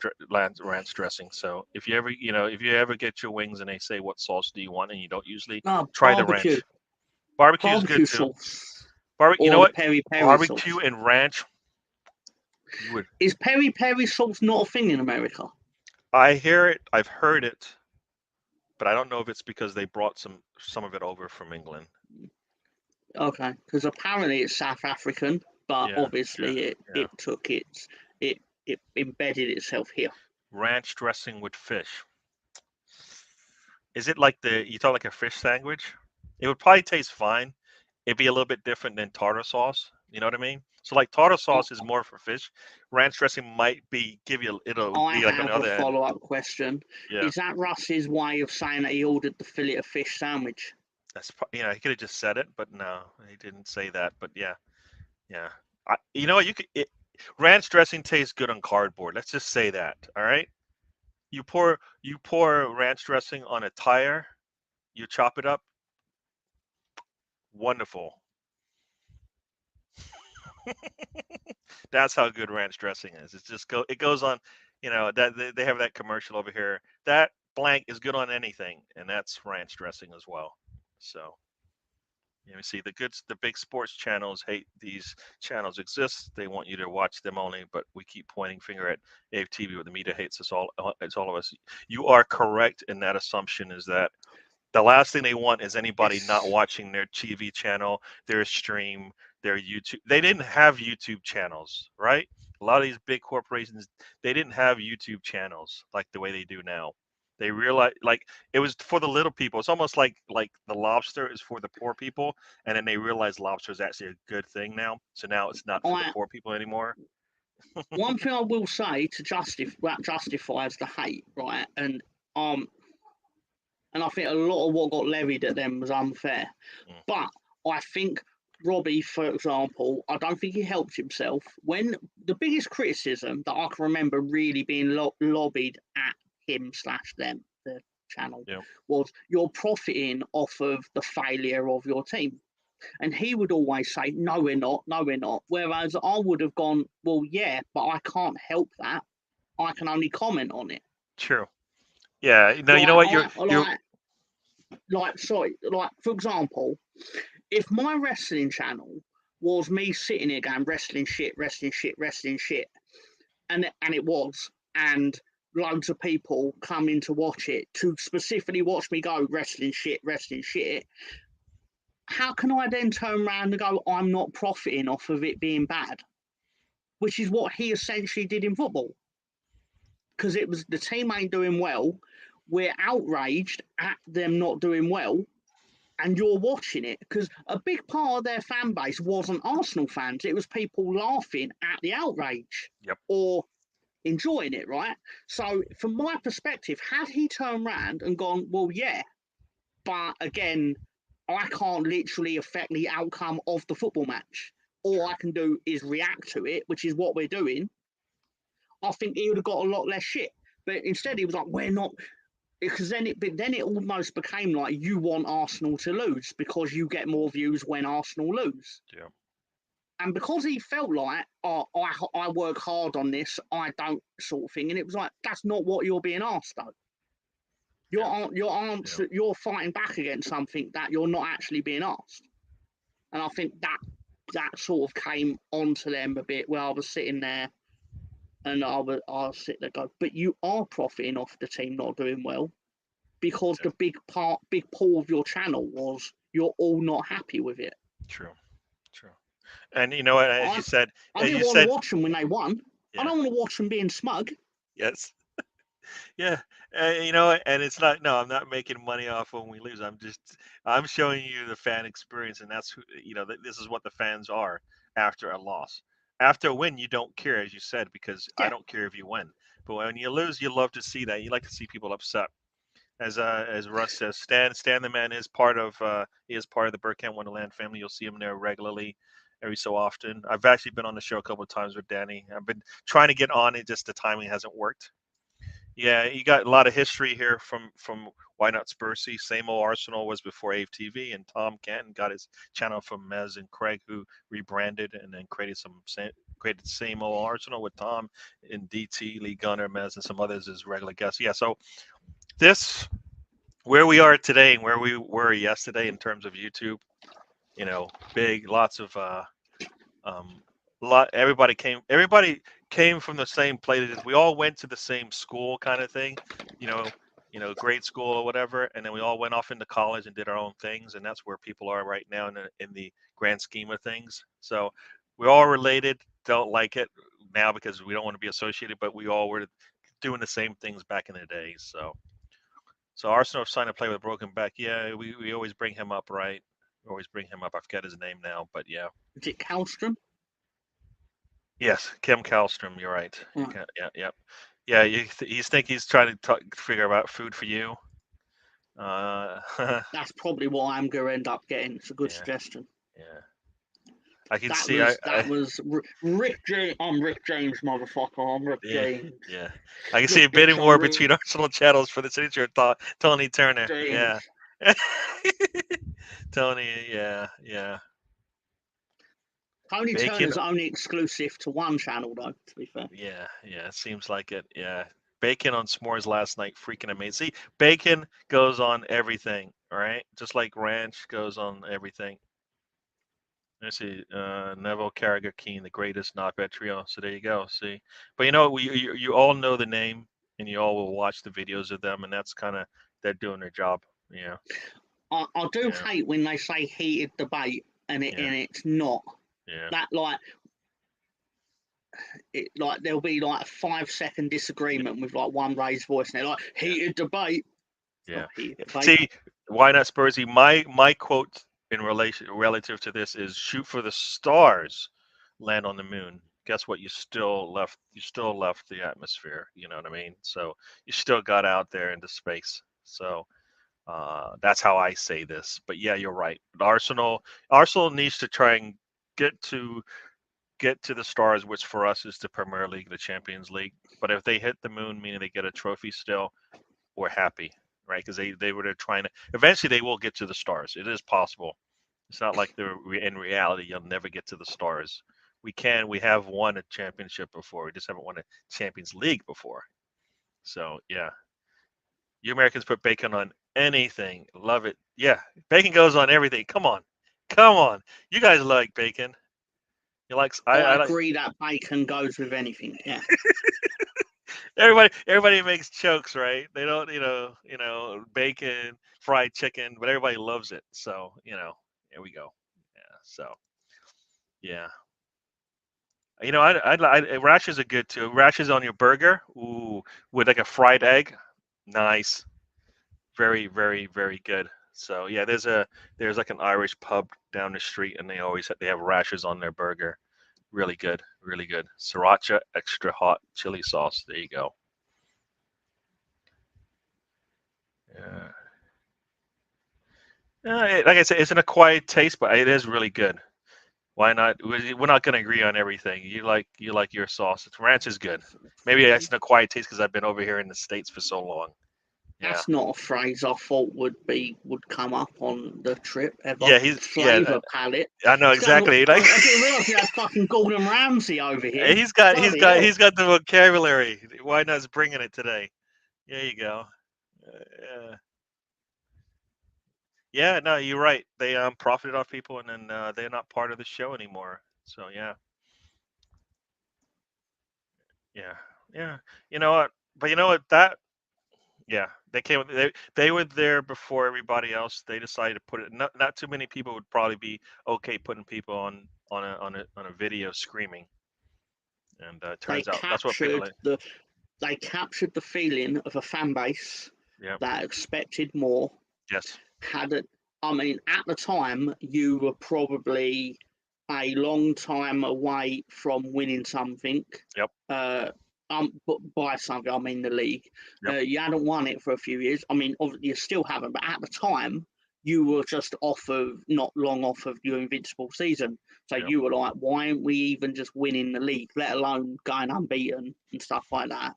dressing. So if you ever get your wings and they say what sauce do you want and you don't usually try the Barbecue. ranch. Barbecue is good Barbecue too. sauce. You know Or the what? peri peri Barbecue sauce. and ranch. You would. Is peri peri sauce not a thing in America? I hear it. I've heard it, but I don't know if it's because they brought some of it over from England. Okay, because apparently it's South African, but Yeah, yeah, obviously it, yeah. it took its it embedded itself here. Ranch dressing with fish. Is it like you talk like a fish sandwich? It would probably taste fine. It'd be a little bit different than tartar sauce. You know what I mean? So like tartar I, sauce is more for fish. Ranch dressing might it'll I be like on the have a other end. follow up question. Yeah, Is that Russ's way of saying that he ordered the fillet of fish sandwich? he could have just said it, but no, he didn't say that. But yeah, yeah. You know what? Ranch dressing tastes good on cardboard. Let's just say that. All right. You pour ranch dressing on a tire. You chop it up. Wonderful. That's how good ranch dressing is. It goes on. That they have that commercial over here. That blank is good on anything, and that's ranch dressing as well. So see the big sports channels hate these channels exist. They want you to watch them only, but we keep pointing finger at AFTV, but the media hates us all. It's all of us. You are correct in that assumption. Is that the last thing they want is anybody not Yes. watching their TV channel, their stream, their YouTube. They didn't have YouTube channels, right? A lot of these big corporations, they didn't have YouTube channels like the way they do now. They realized like it was for the little people. It's almost like the lobster is for the poor people, and then they realized lobster is actually a good thing now. So now it's not for the I poor people anymore. one thing I will say to that justifies the hate, right? And I think a lot of what got levied at them was unfair. But I think Robbie, for example, I don't think he helped himself. When the biggest criticism that I can remember really being lobbied at him / them, the channel, was you're profiting off of the failure of your team. And he would always say, no, we're not. No, we're not. Whereas I would have gone, well, yeah, but I can't help that. I can only comment on it. True. Yeah. No, you know what? For example, if my wrestling channel was me sitting here going wrestling shit, and it was, and loads of people come in to watch it, to specifically watch me go wrestling shit, how can I then turn around and go, I'm not profiting off of it being bad? Which is what he essentially did in football. Because it was the team ain't doing well, we're outraged at them not doing well, and you're watching it. Because a big part of their fan base wasn't Arsenal fans, it was people laughing at the outrage or enjoying it, right? So from my perspective, had he turned around and gone, well, yeah, but again, I can't literally affect the outcome of the football match. All I can do is react to it, which is what we're doing. I think he would have got a lot less shit. But instead, he was like, we're not, because then it almost became like you want Arsenal to lose because you get more views when Arsenal lose. Yeah. And because he felt like, oh, I work hard on this, I don't sort of thing. And it was like, that's not what you're being asked, though. You're fighting back against something that you're not actually being asked. And I think that sort of came onto them a bit where I was sitting there and I'll sit there and go, but you are profiting off the team not doing well because the big pull of your channel was you're all not happy with it. True. And you know what, as you said, I didn't want to watch them when they won. I don't want to watch them being smug. Yes. Yeah, you know, and it's not. No, I'm not making money off when we lose. I'm showing you the fan experience, and that's who, this is what the fans are after a loss. After a win, you don't care, as you said, because I don't care if you win. But when you lose, you love to see that. You like to see people upset. As Russ says, Stan the man is part of the Burkham Wonderland family. You'll see him there regularly, every so often. I've actually been on the show a couple of times with Danny. I've been trying to get on it, just the timing hasn't worked. Yeah, you got a lot of history here from Why Not Spursy. Same Old Arsenal was before AveTV, and Tom Canton got his channel from Mez and Craig, who rebranded and then created Same Old Arsenal with Tom and DT, Lee Gunner, Mez, and some others as regular guests. Yeah, so this, where we are today and where we were yesterday in terms of YouTube, big, lots of everybody came from the same place. We all went to the same school, kind of thing, grade school or whatever, and then we all went off into college and did our own things, and that's where people are right now in the grand scheme of things. So we're all related. Don't like it now because we don't want to be associated, but we all were doing the same things back in the day. So Arsenal signed to play with a broken back. Yeah, we always bring him up, right? We always bring him up. I forget his name now, but yeah. Is it Kallstrom? Yes, Kim Kallstrom. You're right. Yeah. You think he's trying to figure out food for you? That's probably what I'm going to end up getting. It's a good suggestion. Yeah, I can see. That was Rick James. I'm Rick James, motherfucker. I'm Rick James. Yeah, I can see a bidding war between Arsenal channels for the signature of Tony Turner. James. Yeah, Tony. Yeah. Tony Turner's only exclusive to one channel, though, to be fair. Yeah, it seems like it. Yeah. Bacon on s'mores last night, freaking amazing. See, bacon goes on everything, all right? Just like ranch goes on everything. Let's see, Neville Carragher Keane, the greatest knockback trio. So there you go, see. But you all know the name, and you all will watch the videos of them, and that's kind of, they're doing their job, yeah. I do hate when they say heated debate, and it's not. Yeah. That there'll be like a 5-second disagreement with like one raised voice, and they're like heated debate. Yeah. See, Why Not Spursy? My quote in relative to this is shoot for the stars, land on the moon. guess what? You still left the atmosphere. You know what I mean? So you still got out there into space. So that's how I say this. But yeah, you're right. Arsenal needs to try and get to the stars, which for us is the Premier League, the Champions League. But if they hit the moon, meaning they get a trophy still, we're happy, right? Because they were trying to. Eventually, they will get to the stars. It is possible. It's not like in reality you'll never get to the stars. We can. We have won a championship before. We just haven't won a Champions League before. So yeah, you Americans put bacon on anything. Love it. Yeah, bacon goes on everything. Come on, come on. You guys like bacon. You like? I I like. agree that bacon goes with anything. Yeah. Everybody makes jokes, right? They don't, bacon, fried chicken, but everybody loves it. So, here we go. Yeah. So, yeah. Rashes are good too. Rashes on your burger, ooh, with like a fried egg, nice. Very, very, very good. So yeah, there's like an Irish pub down the street, and they have rashes on their burger. Really good, really good. Sriracha extra hot chili sauce. There you go. Yeah. Like I said, it's an acquired taste, but it is really good. Why not? We're not going to agree on everything. You like your sauce. Ranch is good. Maybe that's an acquired taste because I've been over here in the States for so long. Yeah. That's not a phrase I thought would come up on the trip ever. Yeah, Flavor palette. I know It's going, exactly. Like I didn't realise we had fucking Gordon Ramsay over here. he's got Bloody hell. the vocabulary. Why not just bringing it today? There you go. Yeah. Yeah, no, you're right. They profited off people, and then they're not part of the show anymore. So yeah, yeah, yeah. You know what? But you know what? Yeah, they were there before everybody else. They decided to put it. Not too many people would probably be okay putting people on a video screaming, and They turns out that's what people like. they captured the feeling of a fan base Yeah. that expected more. Yes. Had it, I mean, at the time you were probably a long time away from winning something. Yep. But by something I mean the league. Yep. You hadn't won it for a few years. I mean, obviously you still haven't, but at the time you were just not long off of your invincible season. So Yep. you were like, why aren't we even just winning the league, let alone going unbeaten and stuff like that?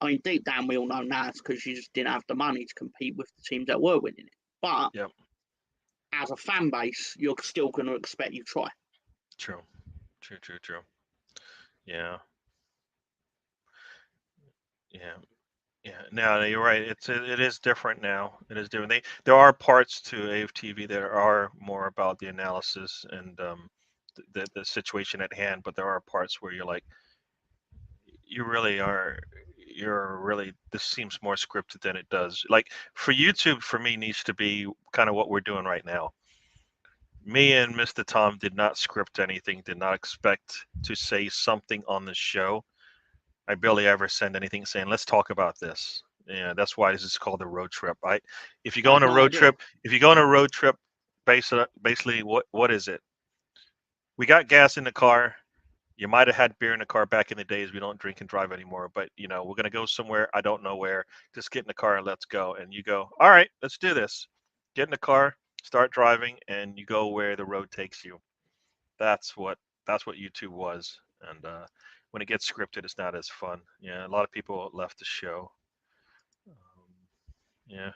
I mean, deep down we all know now it's because you just didn't have the money to compete with the teams that were winning it. But Yep. as a fan base, you're still going to expect you try. True. True. True. True. Yeah. Yeah. Yeah, no, you're right. It is different now. It is different. There are parts to AFTV that are more about the analysis and the situation at hand, but there are parts where you're like, you really are, you're really. This seems more scripted than it does. Like for YouTube, for me, needs to be kind of what we're doing right now. Me and Mr. Tom did not script anything. Did not expect to say something on the show. I barely ever send anything saying, "Let's talk about this." Yeah, that's why this is called a road trip. If you go on a road trip, basically, what is it? We got gas in the car. You might have had beer in the car back in the days. We don't drink and drive anymore, but we're gonna go somewhere. I don't know where. Just get in the car and let's go. And you go, all right, let's do this. Get in the car, start driving, and you go where the road takes you. That's what YouTube was. And when it gets scripted, it's not as fun. Yeah, a lot of people left the show. Yeah,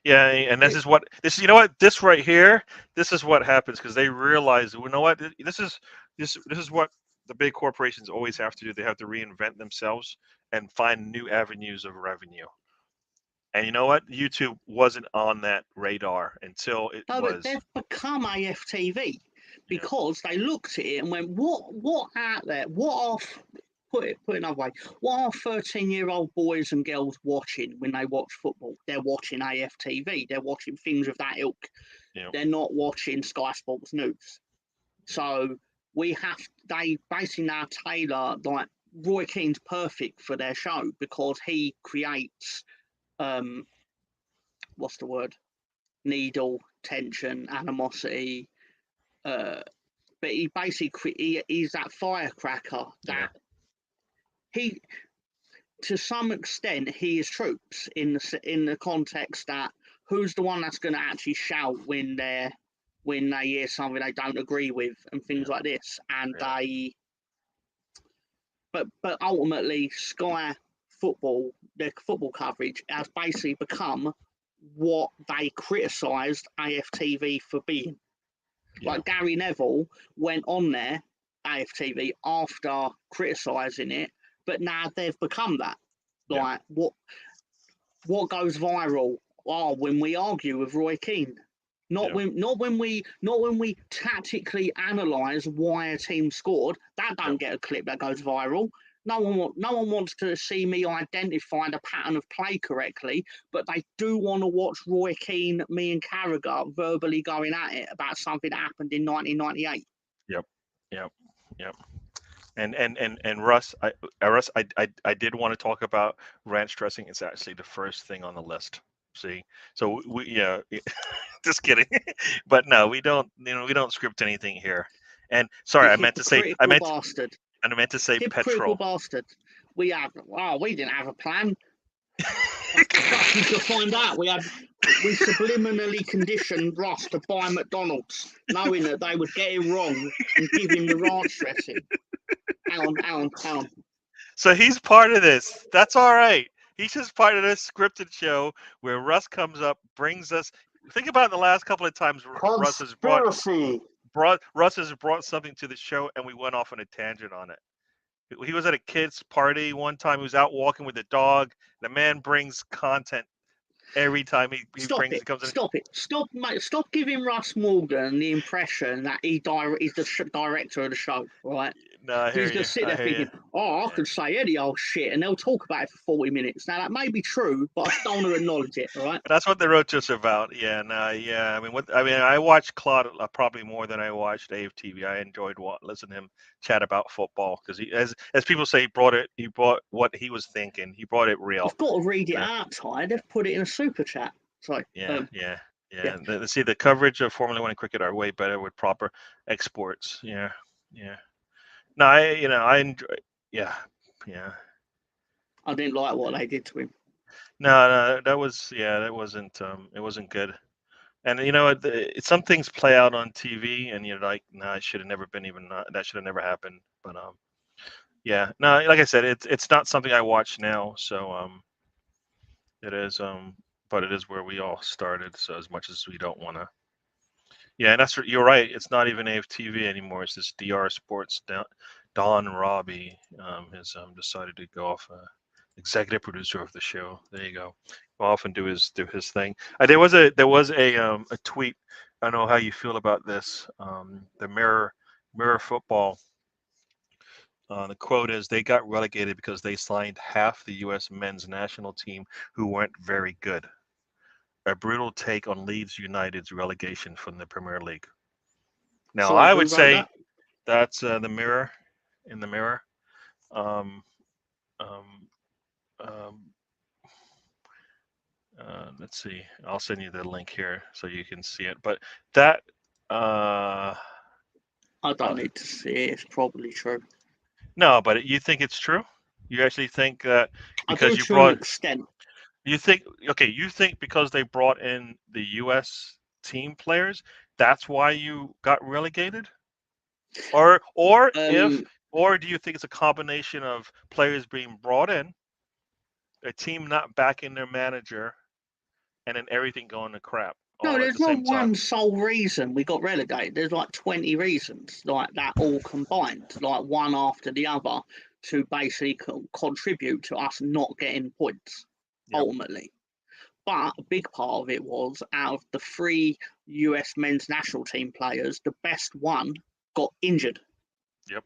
yeah, and this right here. This is what happens because they realize, you know what, this is what the big corporations always have to do. They have to reinvent themselves and find new avenues of revenue. And you know what? YouTube wasn't on that radar until it No, but was. they've become AFTV Yeah. because they looked at it and went, what out there? Put it another way, what are 13-year-old boys and girls watching when they watch football? They're watching AFTV. They're watching things of that ilk. Yeah. They're not watching Sky Sports News. So they basically now tailor, like, Roy Keane's perfect for their show because he creates, what's the word? Needle, tension, animosity, but he basically he's that firecracker that he, to some extent, he is troops in the context that who's the one that's going to actually shout when they hear something they don't agree with and things like this, and but ultimately Sky football, their football coverage has basically become what they criticised AFTV for being. Like Gary Neville went on there, AFTV, after criticising it, but now they've become that. Like what goes viral? Oh, when we argue with Roy Keane. Not when we tactically analyse why a team scored. That don't get a clip that goes viral. No one wants to see me identify the pattern of play correctly, but they do want to watch Roy Keane, me and Carragher verbally going at it about something that happened in 1998. Yep. And Russ, I did want to talk about ranch dressing. It's actually the first thing on the list. See, so we just kidding, but no, we don't. We don't script anything here. And sorry, I meant to say Hypocritical petrol. Bastard. We didn't have a plan. You should find out. We subliminally conditioned Ross to buy McDonald's, knowing that they would get it wrong and give him the ranch dressing. Hang on. So he's part of this. That's all right. He's just part of this scripted show where Russ comes up, brings us. Think about the last couple of times Russ has brought something to the show, and we went off on a tangent on it. He was at a kid's party one time. He was out walking with the dog. The man brings content every time he comes in. Stop it, mate. Stop giving Russ Morgan the impression that he's the director of the show, right? No, he's going to sit there thinking, I could say any old shit, and they'll talk about it for 40 minutes. Now, that may be true, but I don't want to acknowledge it, all right? That's what the road trip's about. I watched Claude probably more than I watched AFTV. I enjoyed listening to him chat about football because he, as people say, he brought what he was thinking. He brought it real. I've got to read it out, Ty. They've put it in a super chat. Sorry. See, the coverage of Formula 1 cricket are way better with proper exports. Yeah. No, I enjoy. Yeah. I didn't like what they did to him. No, that wasn't. It wasn't good. And some things play out on TV, and you're like, no, it should have never been that should have never happened. But no, like I said, it's not something I watch now. So it is. But it is where we all started. So as much as we don't want to. Yeah, and you're right. It's not even AFTV anymore. It's this DR Sports. Don Robbie has decided to go off executive producer of the show. There you go. Go off and do his thing. There was a tweet. I don't know how you feel about this. The Mirror Football. The quote is, "They got relegated because they signed half the U.S. men's national team who weren't very good. A brutal take on Leeds United's relegation from the Premier League." Now, so I would say that's the Mirror. In the Mirror. Let's see. I'll send you the link here so you can see it. But that I don't need to see it. It's probably true. No, but you think it's true? You actually think that because you brought extent. You think because they brought in the U.S. team players, that's why you got relegated? Or do you think it's a combination of players being brought in, a team not backing their manager, and then everything going to crap? No, there's not one sole reason we got relegated. There's like 20 reasons, like that all combined, like one after the other, to basically contribute to us not getting points, ultimately. But a big part of it was, out of the 3 US men's national team players, the best one got injured. Yep.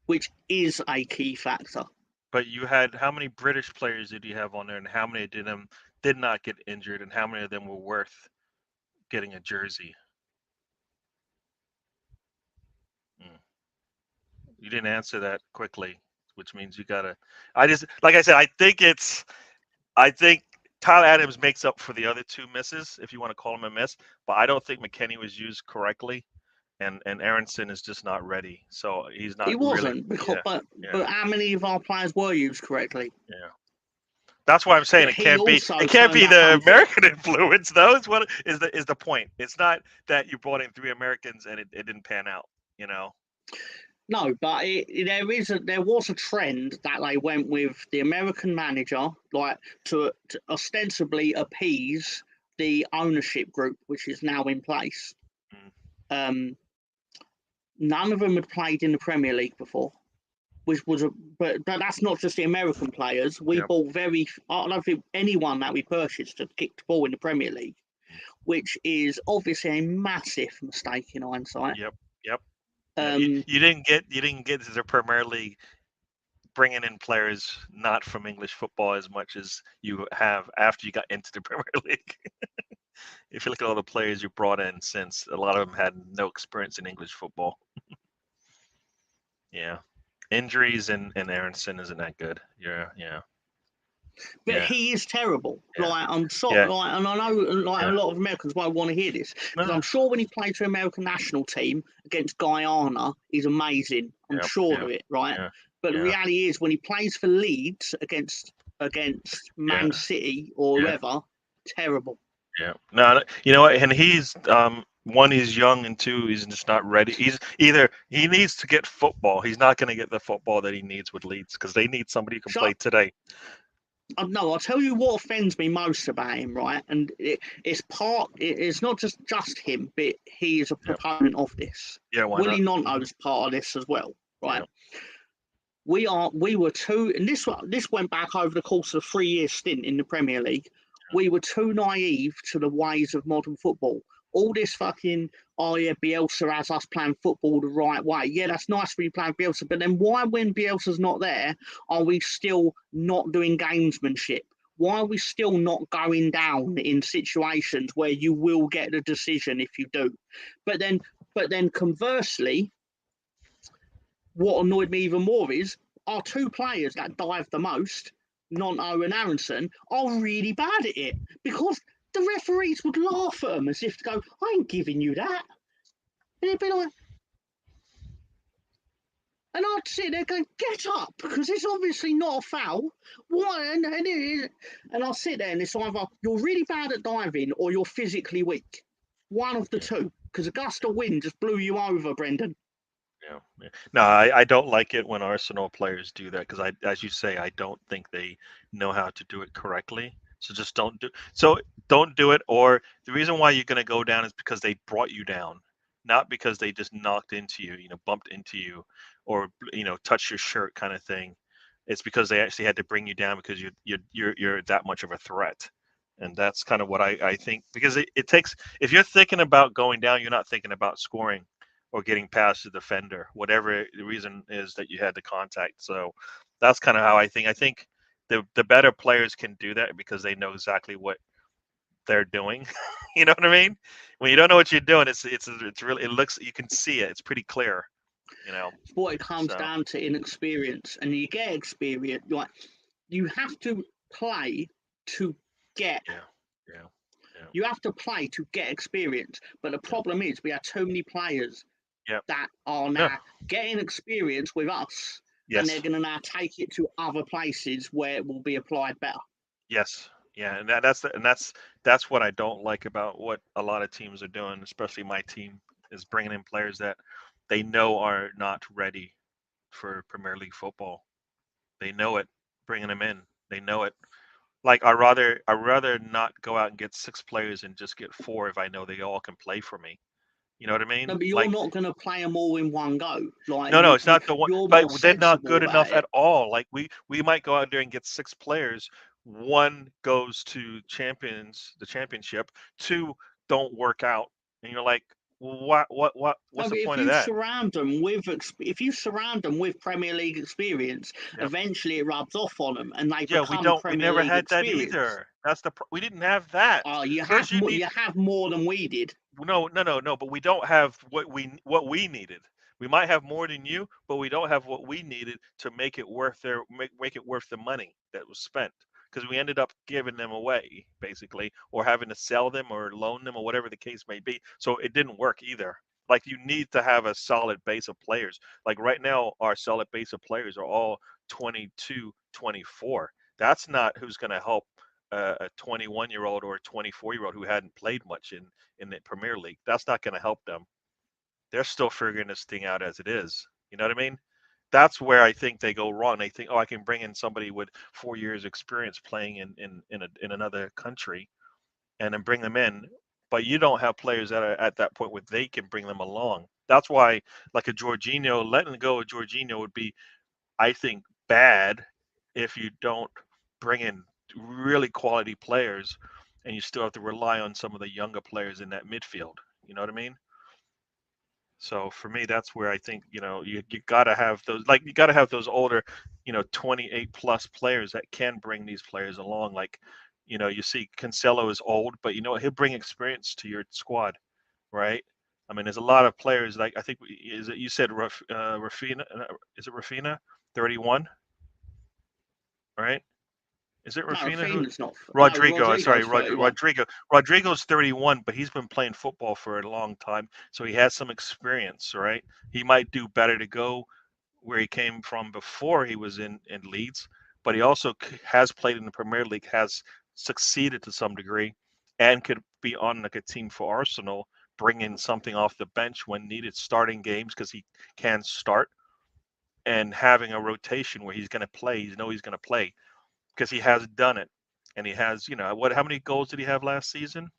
Which is a key factor. But you had, how many British players did you have on there, and how many did not get injured, and how many of them were worth getting a jersey? You didn't answer that quickly, which means you gotta. Like I said, I think Tyler Adams makes up for the other 2 misses, if you want to call him a miss. But I don't think McKennie was used correctly. and Aronson is just not ready. So he's not He wasn't, really. because, but how many of our players were used correctly? Yeah. That's why I'm saying But it he can't be. also It can't be turned up the unfit. American influence, though. Is what is the point? It's not that you brought in 3 Americans and it didn't pan out. You know. No, but there was a trend that they went with the American manager, like to ostensibly appease the ownership group, which is now in place. Mm. None of them had played in the Premier League before, which was but that's not just the American players. We Yep. bought I don't think anyone that we purchased had kicked the ball in the Premier League, which is obviously a massive mistake in hindsight. Yep. Yeah, you didn't get to the Premier League bringing in players not from English football as much as you have after you got into the Premier League. If you look at all the players you brought in since, a lot of them had no experience in English football. Yeah, injuries and Aronson isn't that good. Yeah. But Yeah. he is terrible. Yeah. Like I'm sorry, Yeah. like, and I know like Yeah. a lot of Americans won't want to hear this because No. I'm sure when he played for the American national team against Guyana, he's amazing. I'm Yep, sure yeah, of it, right? Yeah. But the Yeah. reality is, when he plays for Leeds against Man Yeah. City or Yeah. whoever, terrible. Yeah. No, you know what? And he's one, he's young, and two, he's just not ready. He's either he needs to get football. He's not going to get the football that he needs with Leeds because they need somebody who can play today. No, I'll tell you what offends me most about him, right? And it's not just him, but he is a proponent of this. Yeah, why Willie not? Nonto's part of this as well, right? Yeah. We were too, and this went back over the course of a 3-year stint in the Premier League. We were too naive to the ways of modern football. All this fucking, oh yeah, Bielsa has us playing football the right way. Yeah, that's nice when you play Bielsa, but then why, when Bielsa's not there, are we still not doing gamesmanship? Why are we still not going down in situations where you will get the decision if you do? But then conversely, what annoyed me even more is our 2 players that dive the most, Nonto and Aronson, are really bad at it because the referees would laugh at them as if to go, I ain't giving you that. And they'd be like, and I'd sit there going, get up, because it's obviously not a foul. Why? And I'll sit there and it's either you're really bad at diving or you're physically weak. One of the two, because a gust of wind just blew you over, Brendan. Yeah. No, I don't like it when Arsenal players do that because as you say, I don't think they know how to do it correctly. So just don't do it. Or the reason why you're going to go down is because they brought you down, not because they just knocked into you, bumped into you, or touched your shirt kind of thing. It's because they actually had to bring you down because you're that much of a threat. And that's kind of what I think, because it takes, if you're thinking about going down, you're not thinking about scoring or getting past the defender, whatever the reason is that you had the contact. So that's kind of how I think. I think the better players can do that because they know exactly what they're doing. You know what I mean? When you don't know what you're doing, it's really, it looks, you can see it. It's pretty clear. It's what it comes down to, inexperience, and you get experience. Like, you have to play to get. Yeah. You have to play to get experience, but the problem is we have too many players that are now getting experience with us, and they're going to now take it to other places where it will be applied better. Yes. Yeah, and that's what I don't like about what a lot of teams are doing, especially my team, is bringing in players that they know are not ready for Premier League football. They know it, bringing them in. They know it. Like I'd rather not go out and get 6 players and just get 4 if I know they all can play for me. You know what I mean? No, but you're not going to play them all in one go. Like, no, it's not the one. But they're not good enough at all. Like we might go out there and get 6 players. 1 goes to the championship. 2 don't work out, and you're like, well, what's the point of that? If you surround them with Premier League experience, eventually it rubs off on them, and they become Premier We never League had experience. that either. We didn't have that. You have more than we did. No, but we don't have what we needed. We might have more than you, but we don't have what we needed to make it worth make it worth the money that was spent. Because we ended up giving them away, basically, or having to sell them or loan them or whatever the case may be. So it didn't work either. like you need to have a solid base of players. Like right now, our solid base of players are all 22, 24. That's not who's going to help a 21-year-old or a 24-year-old who hadn't played much in the Premier League. That's not going to help them. They're still figuring this thing out as it is. You know what I mean? That's where I think they go wrong. They think, oh, I can bring in somebody with 4 years experience playing in another country and then bring them in. But you don't have players that are at that point where they can bring them along. That's why, like a Jorginho, letting go of Jorginho would be, I think, bad if you don't bring in really quality players and you still have to rely on some of the younger players in that midfield. You know what I mean? So for me, that's where I think, you got to have those, like you got to have those older, 28 plus players that can bring these players along. Like, you see Cancelo is old, but he'll bring experience to your squad, right? I mean, there's a lot of players like I think is it you said Rafina? Is it Rafina? 31, right? Is it No, Rafina who? Rafinha's not. No, Rodrigo, sorry, Rodrigo's 31. Rodrigo. Rodrigo's 31, but he's been playing football for a long time, so he has some experience, right? He might do better to go where he came from before he was in Leeds, but he also has played in the Premier League, has succeeded to some degree, and could be on like a team for Arsenal, bringing something off the bench when needed, starting games because he can start, and having a rotation where he's going to play. He's going to play because he has done it, and he has. How many goals did he have last season?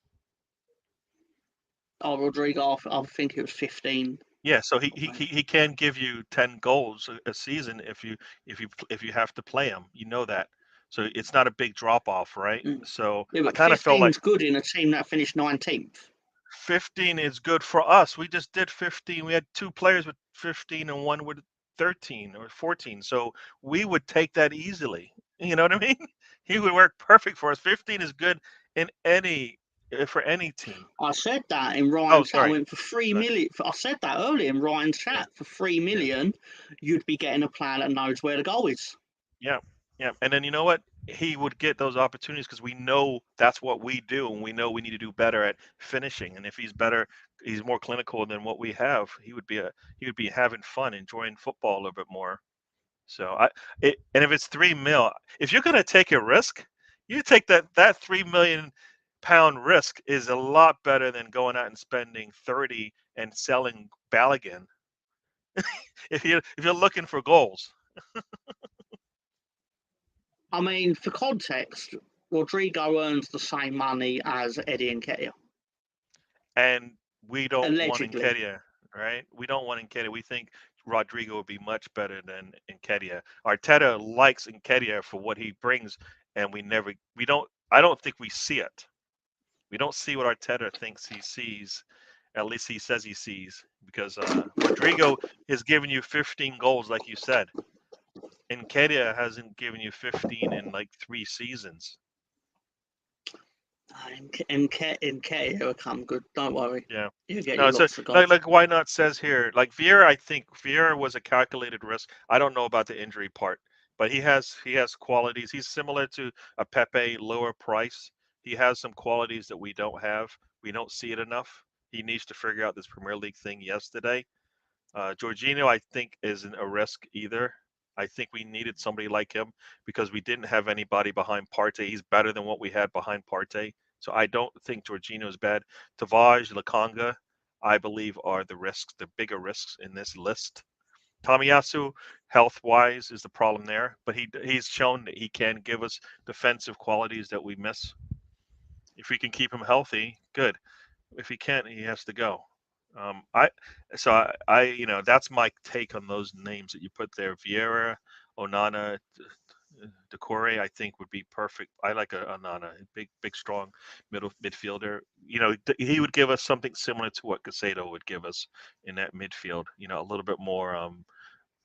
Oh, Rodrigo, I think it was 15. Yeah, so he can give you 10 goals a season if you have to play him. You know that. So it's not a big drop off, right? So Yeah, I but kind of felt 15's like good in a team that finished 19th. 15 is good for us. We just did 15. We had two players with 15 and one with 13 or 14. So we would take that easily. You know what I mean? He would work perfect for us. 15 is good in for any team. I said that in Oh, Ryan's chat. I sorry. went for 3 million. I said that earlier in Ryan's Yeah. chat. For 3 million, you'd be getting a player that knows where the goal is. Yeah, yeah, and then you know what? He would get those opportunities because we know that's what we do, and we know we need to do better at finishing. And if he's better, he's more clinical than what we have. He would be having fun, enjoying football a little bit more. So and if it's 3 mil, if you're gonna take a risk, you take that £3 million risk is a lot better than going out and spending 30 and selling Balogun. If you're looking for goals. I mean, for context, Rodrigo earns the same money as Eddie Nketiah. And we don't want Allegedly. Nketiah, right? We don't want Nketiah. We think Rodrigo would be much better than Nketiah. Arteta likes Nketiah for what he brings, and I don't think we see it. We don't see what Arteta thinks he sees. At least he says he sees, because Rodrigo has given you 15 goals, like you said. Nketiah hasn't given you 15 in like 3 seasons. Nketiah will come good. Don't worry. Yeah. You get No, your so lots of goals. like why not says here, like Vieira, I think Vieira was a calculated risk. I don't know about the injury part, but he has qualities. He's similar to a Pepe, lower price. He has some qualities that we don't have. We don't see it enough. He needs to figure out this Premier League thing yesterday. Jorginho, I think, isn't a risk either. I think we needed somebody like him because we didn't have anybody behind Partey. He's better than what we had behind Partey. So I don't think Jorginho is bad. Tavares, Lakanga, I believe, are the risks, the bigger risks in this list. Tomiyasu, health-wise, is the problem there, but he's shown that he can give us defensive qualities that we miss. If we can keep him healthy, good. If he can't, he has to go. That's my take on those names that you put there. Vieira, Onana, Decore, I think would be perfect. I like Onana, big, strong midfielder. He would give us something similar to what Casado would give us in that midfield. A little bit more.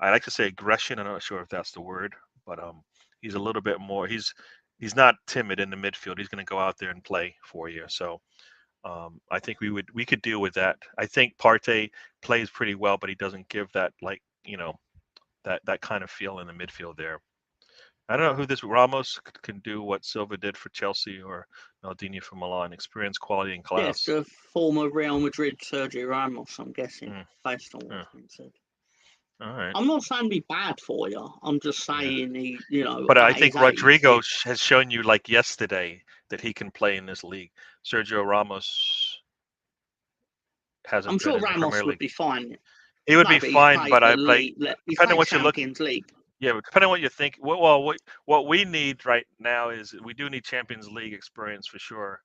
I like to say aggression. I'm not sure if that's the word, but he's a little bit more. He's not timid in the midfield. He's going to go out there and play for you. So. I think we could deal with that. I think Partey plays pretty well, but he doesn't give that that kind of feel in the midfield there. I don't know who this Ramos can do what Silva did for Chelsea or Maldini for Milan. Experience, quality, and Yes, class. the former Real Madrid Sergio Ramos, I'm guessing, Mm, based on yeah. what's been said. All right. I'm not saying be bad for you. I'm just saying he, But I at his think age, Rodrigo has shown you like yesterday that he can play in this league. Sergio Ramos hasn't I'm been sure in the Premier Ramos would League. be fine. He would No, be but he's fine, played but the I like league. He's depending on played what you look. Champions League. Yeah, but depending on what you think. Well, what we need right now is we do need Champions League experience for sure,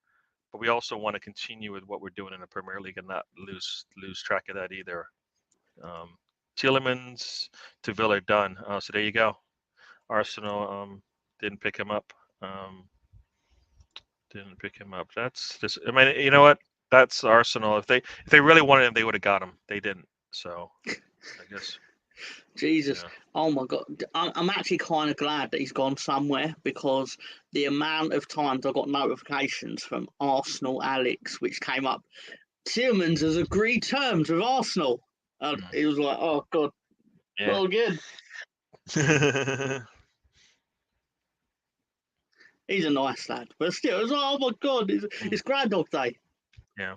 but we also want to continue with what we're doing in the Premier League and not lose track of that either. Tielemans to Villa done. So there you go. Arsenal didn't pick him up. Didn't pick him up. That's just. I mean, you know what? That's Arsenal. If they really wanted him, they would have got him. They didn't. So I guess. Jesus. Yeah. Oh my God. I'm actually kind of glad that he's gone somewhere, because the amount of times I got notifications from Arsenal Alex, which came up, Tielemans has agreed terms with Arsenal. And he was like, oh God, Yeah. not again. He's a nice lad. But still, it was like, oh my God, it's Groundhog Day. Yeah.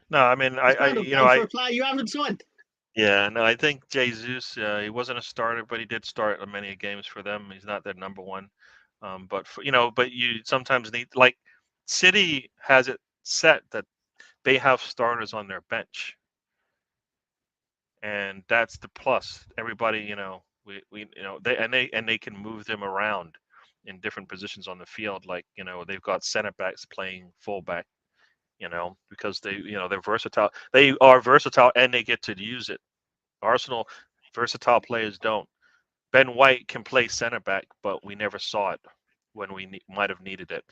No, I mean, It's Groundhog Day for a player you haven't signed. Yeah, no, I think Jesus, he wasn't a starter, but he did start many games for them. He's not their number one. But but you sometimes need, like, City has it set that they have starters on their bench, and that's the plus. Everybody, we they can move them around in different positions on the field. Like, they've got center backs playing fullback, because they're versatile. They are versatile and they get to use it. Arsenal versatile players don't. Ben White can play center back, but we never saw it when we might have needed it.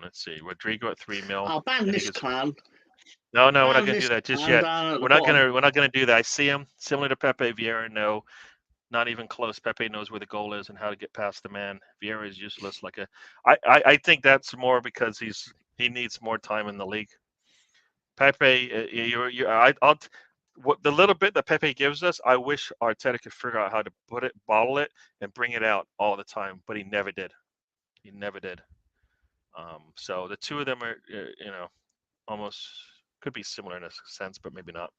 Let's see, Rodrigo at 3 mil. I'll ban this clown. No, we're not Ban gonna this do that just clown yet. down at We're the not bottom. gonna do that. I see him similar to Pepe Vieira. No, not even close. Pepe knows where the goal is and how to get past the man. Vieira is useless. I think that's more because he needs more time in the league. Pepe, what the little bit that Pepe gives us, I wish Arteta could figure out how to bottle it, and bring it out all the time, but he never did. He never did. So the two of them are, almost could be similar in a sense, but maybe not.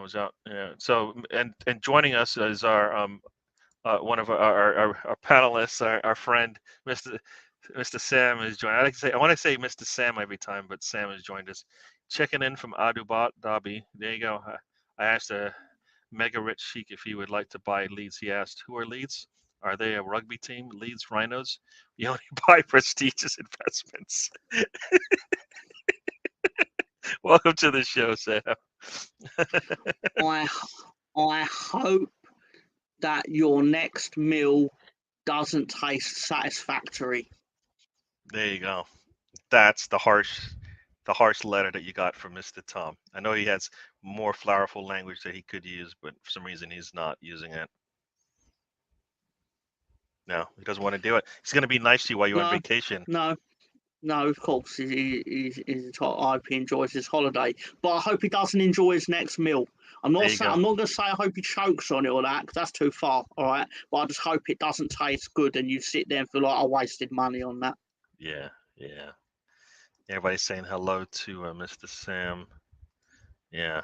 Was out. Yeah. So and joining us is our one of our panelists, our friend, Mr. Sam is joined. I want to say Mr. Sam every time, but Sam has joined us. Checking in from Abu Dhabi. There you go. I asked a mega rich sheik if he would like to buy Leeds. He asked, "Who are Leeds? Are they a rugby team? Leeds Rhinos? We only buy prestigious investments." Welcome to the show, Sam. I hope that your next meal doesn't taste satisfactory. There you go. That's the harsh letter that you got from Mr. Tom. I know he has more flowerful language that he could use, but for some reason he's not using it. No, he doesn't want to do it. He's going to be nice to you while you're on vacation. No, of course, I hope he enjoys his holiday, but I hope he doesn't enjoy his next meal. I'm not going to say I hope he chokes on it or that, because that's too far, all right? But I just hope it doesn't taste good and you sit there and feel like I wasted money on that. Yeah. Everybody's saying hello to Mr. Sam. Yeah.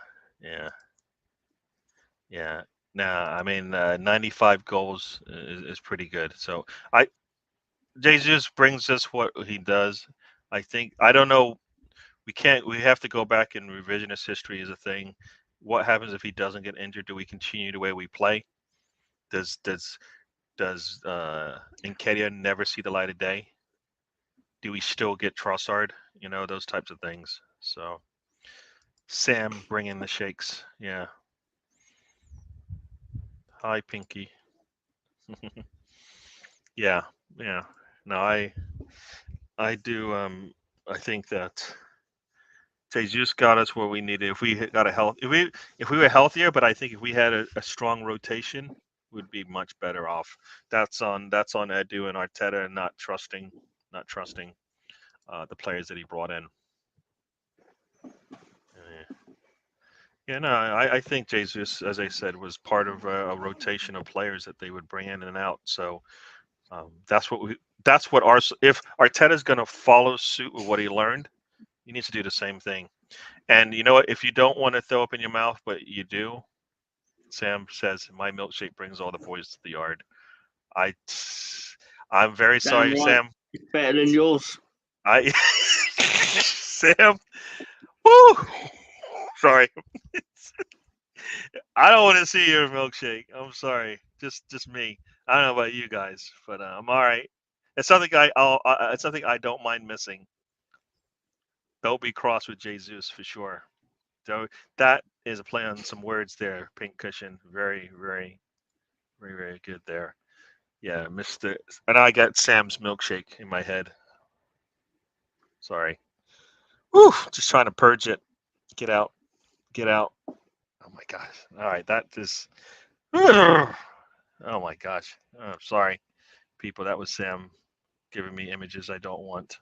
Nah, I mean, 95 goals is pretty good. So Jesus brings us what he does. I don't know. We have to go back, and revisionist history is a thing. What happens if he doesn't get injured? Do we continue the way we play? Does Nketiah never see the light of day? Do we still get Trossard? Those types of things. So Sam bringing the shakes. Yeah. Hi, Pinky. Yeah. No, I do. I think that Jesus got us where we needed. If we got if we were healthier, but I think if we had a strong rotation, we'd be much better off. That's on Edu and Arteta, and not trusting the players that he brought in. Yeah, no, I think Jesus, as I said, was part of a rotation of players that they would bring in and out. So that's what we. That's what our. If Arteta's going to follow suit with what he learned, he needs to do the same thing. And you know what? If you don't want to throw up in your mouth, but you do, Sam says, "My milkshake brings all the boys to the yard." I, I'm very Damn sorry, right. Sam. It's better than yours. I, Sam. Woo! Sorry. I don't want to see your milkshake. I'm sorry. Just me. I don't know about you guys, but I'm all right. It's something it's something I don't mind missing. Don't be cross with Jesus for sure. So that is a play on some words there. Pink cushion. Very, very, very, very good there. Yeah, Mr. And I got Sam's milkshake in my head. Sorry. Whew, just trying to purge it. Get out. Get out. Oh my gosh. All right, that is. Oh my gosh. Oh, sorry, people. That was Sam giving me images I don't want.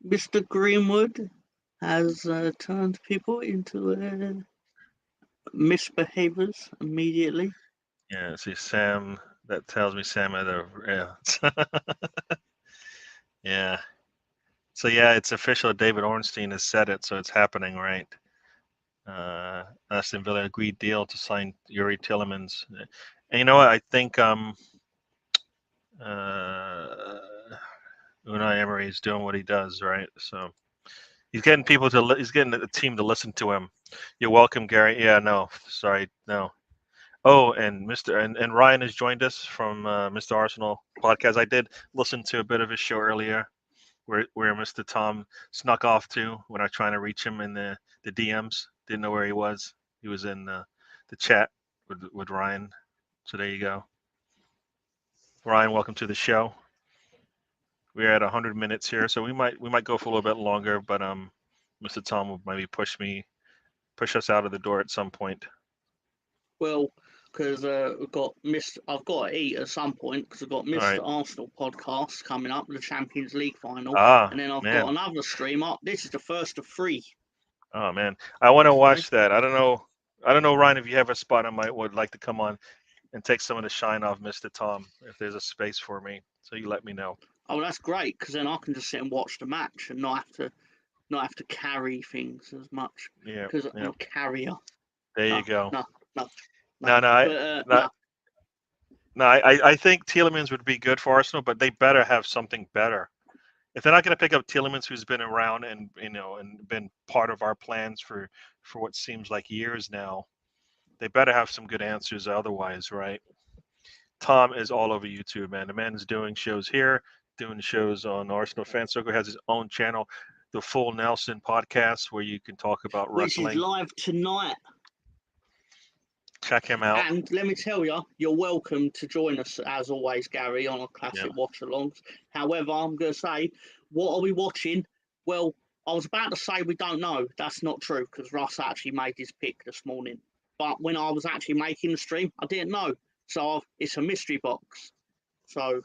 Mr. Greenwood has turned people into misbehavers immediately. Yeah, see, Sam. That tells me Sam had a. Yeah. Yeah. So yeah, it's official. David Ornstein has said it, so it's happening, right? Aston Villa agreed deal to sign Yuri Tillemans. And you know what? I think uh, Unai Emery is doing what he does, right? So he's getting people to. He's getting the team to listen to him. You're welcome, Gary. Yeah, no, sorry, no. Oh, and and Ryan has joined us from Mr. Arsenal podcast. I did listen to a bit of his show earlier, where Mr. Tom snuck off to when I was trying to reach him in the DMs. Didn't know where he was. He was in the chat with Ryan. So there you go. Ryan, welcome to the show. We're at 100 minutes here, so we might go for a little bit longer, but Mr. Tom will maybe push us out of the door at some point. Well, because I've got to eat at some point because I've got All Mr. right. Arsenal podcast coming up, the Champions League final, Ah, and then I've got man. another stream up. This is the first of three. Oh man, I want to So watch that. I don't know. I don't know, Ryan. If you have a spot, I might would like to come on and take some of the shine off Mr. Tom if there's a space for me. So you let me know. oh, that's great because then I can just sit and watch the match and not have to carry things as much Yeah, because I'm yeah. a carrier. There No, you go. no, no, no. No, no, But no, no. I think Tielemans would be good for Arsenal, but they better have something better. If they're not going to pick up Tielemans, who's been around and and been part of our plans for what seems like years now, they better have some good answers. Otherwise, right? Tom is all over YouTube, man. The man's doing shows here, doing shows on Arsenal Fan Circle. Has his own channel, the Full Nelson podcast, where you can talk about which is wrestling. live tonight. Check him out. And let me tell you, you're welcome to join us as always, Gary, on our classic Yeah. watch-alongs. However, I'm going to say, what are we watching? Well, I was about to say we don't know. That's not true because Russ actually made his pick this morning. But when I was actually making the stream, I didn't know. So it's a mystery box. So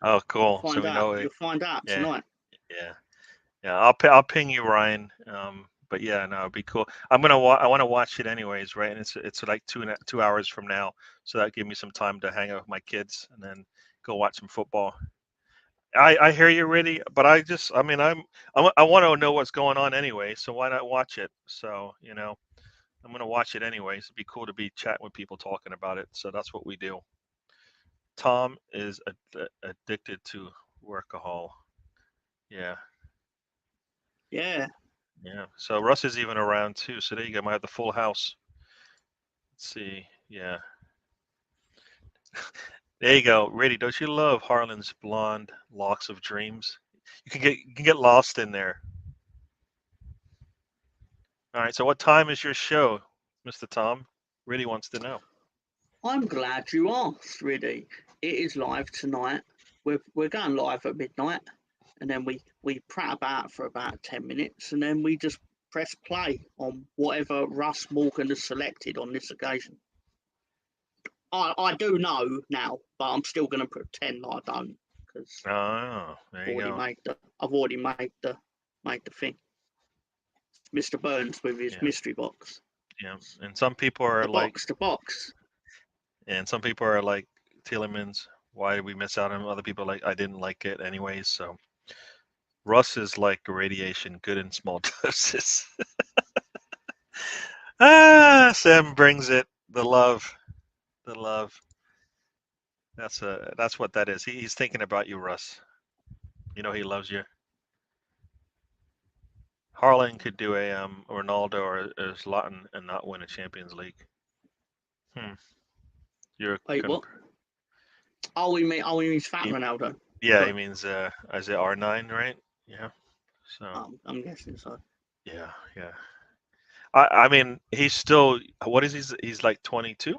Oh, cool. So find we out. know it. You'll find out Yeah, tonight. yeah, yeah. I'll ping you, Ryan. But yeah, no, it'd be cool. I want to watch it anyways, right? And it's like 2 hours from now, so that give me some time to hang out with my kids and then go watch some football. I hear you, really, but I mean, I want to know what's going on anyway, so why not watch it? So I'm gonna watch it anyways. It'd be cool to be chatting with people talking about it. So that's what we do. Tom is addicted to workahol. Yeah, Yeah. yeah. So Russ is even around too. So there you go. Might have the full house. Let's see. Yeah. There you go. Really, don't you love Harlan's blonde locks of dreams? You can get lost in there. All right. So what time is your show, Mr. Tom? Really wants to know. I'm glad you asked, really. It is live tonight. We're going live at midnight, and then we prat about for about 10 minutes, and then we just press play on whatever Russ Morgan has selected on this occasion. I do know now, but I'm still going to pretend I don't because Oh, there you go. I've already made the thing. Mr. Burns with his Yeah. mystery box. Yeah, and some people are like, the box. and some people are like Tielemans. Why did we miss out on? Other people are like, I didn't like it anyways. So Russ is like radiation, good in small doses. Sam brings it. The love, the love. That's what that is. He's thinking about you, Russ. You know he loves you. Harlan could do a Ronaldo or a Zlatan and not win a Champions League. You're Wait, what? Oh, he means Fat he- Ronaldo. yeah, Sorry. he means Isaiah R9, right? Yeah. So I'm guessing so. yeah, yeah. I mean, he's still, what is he's like 22.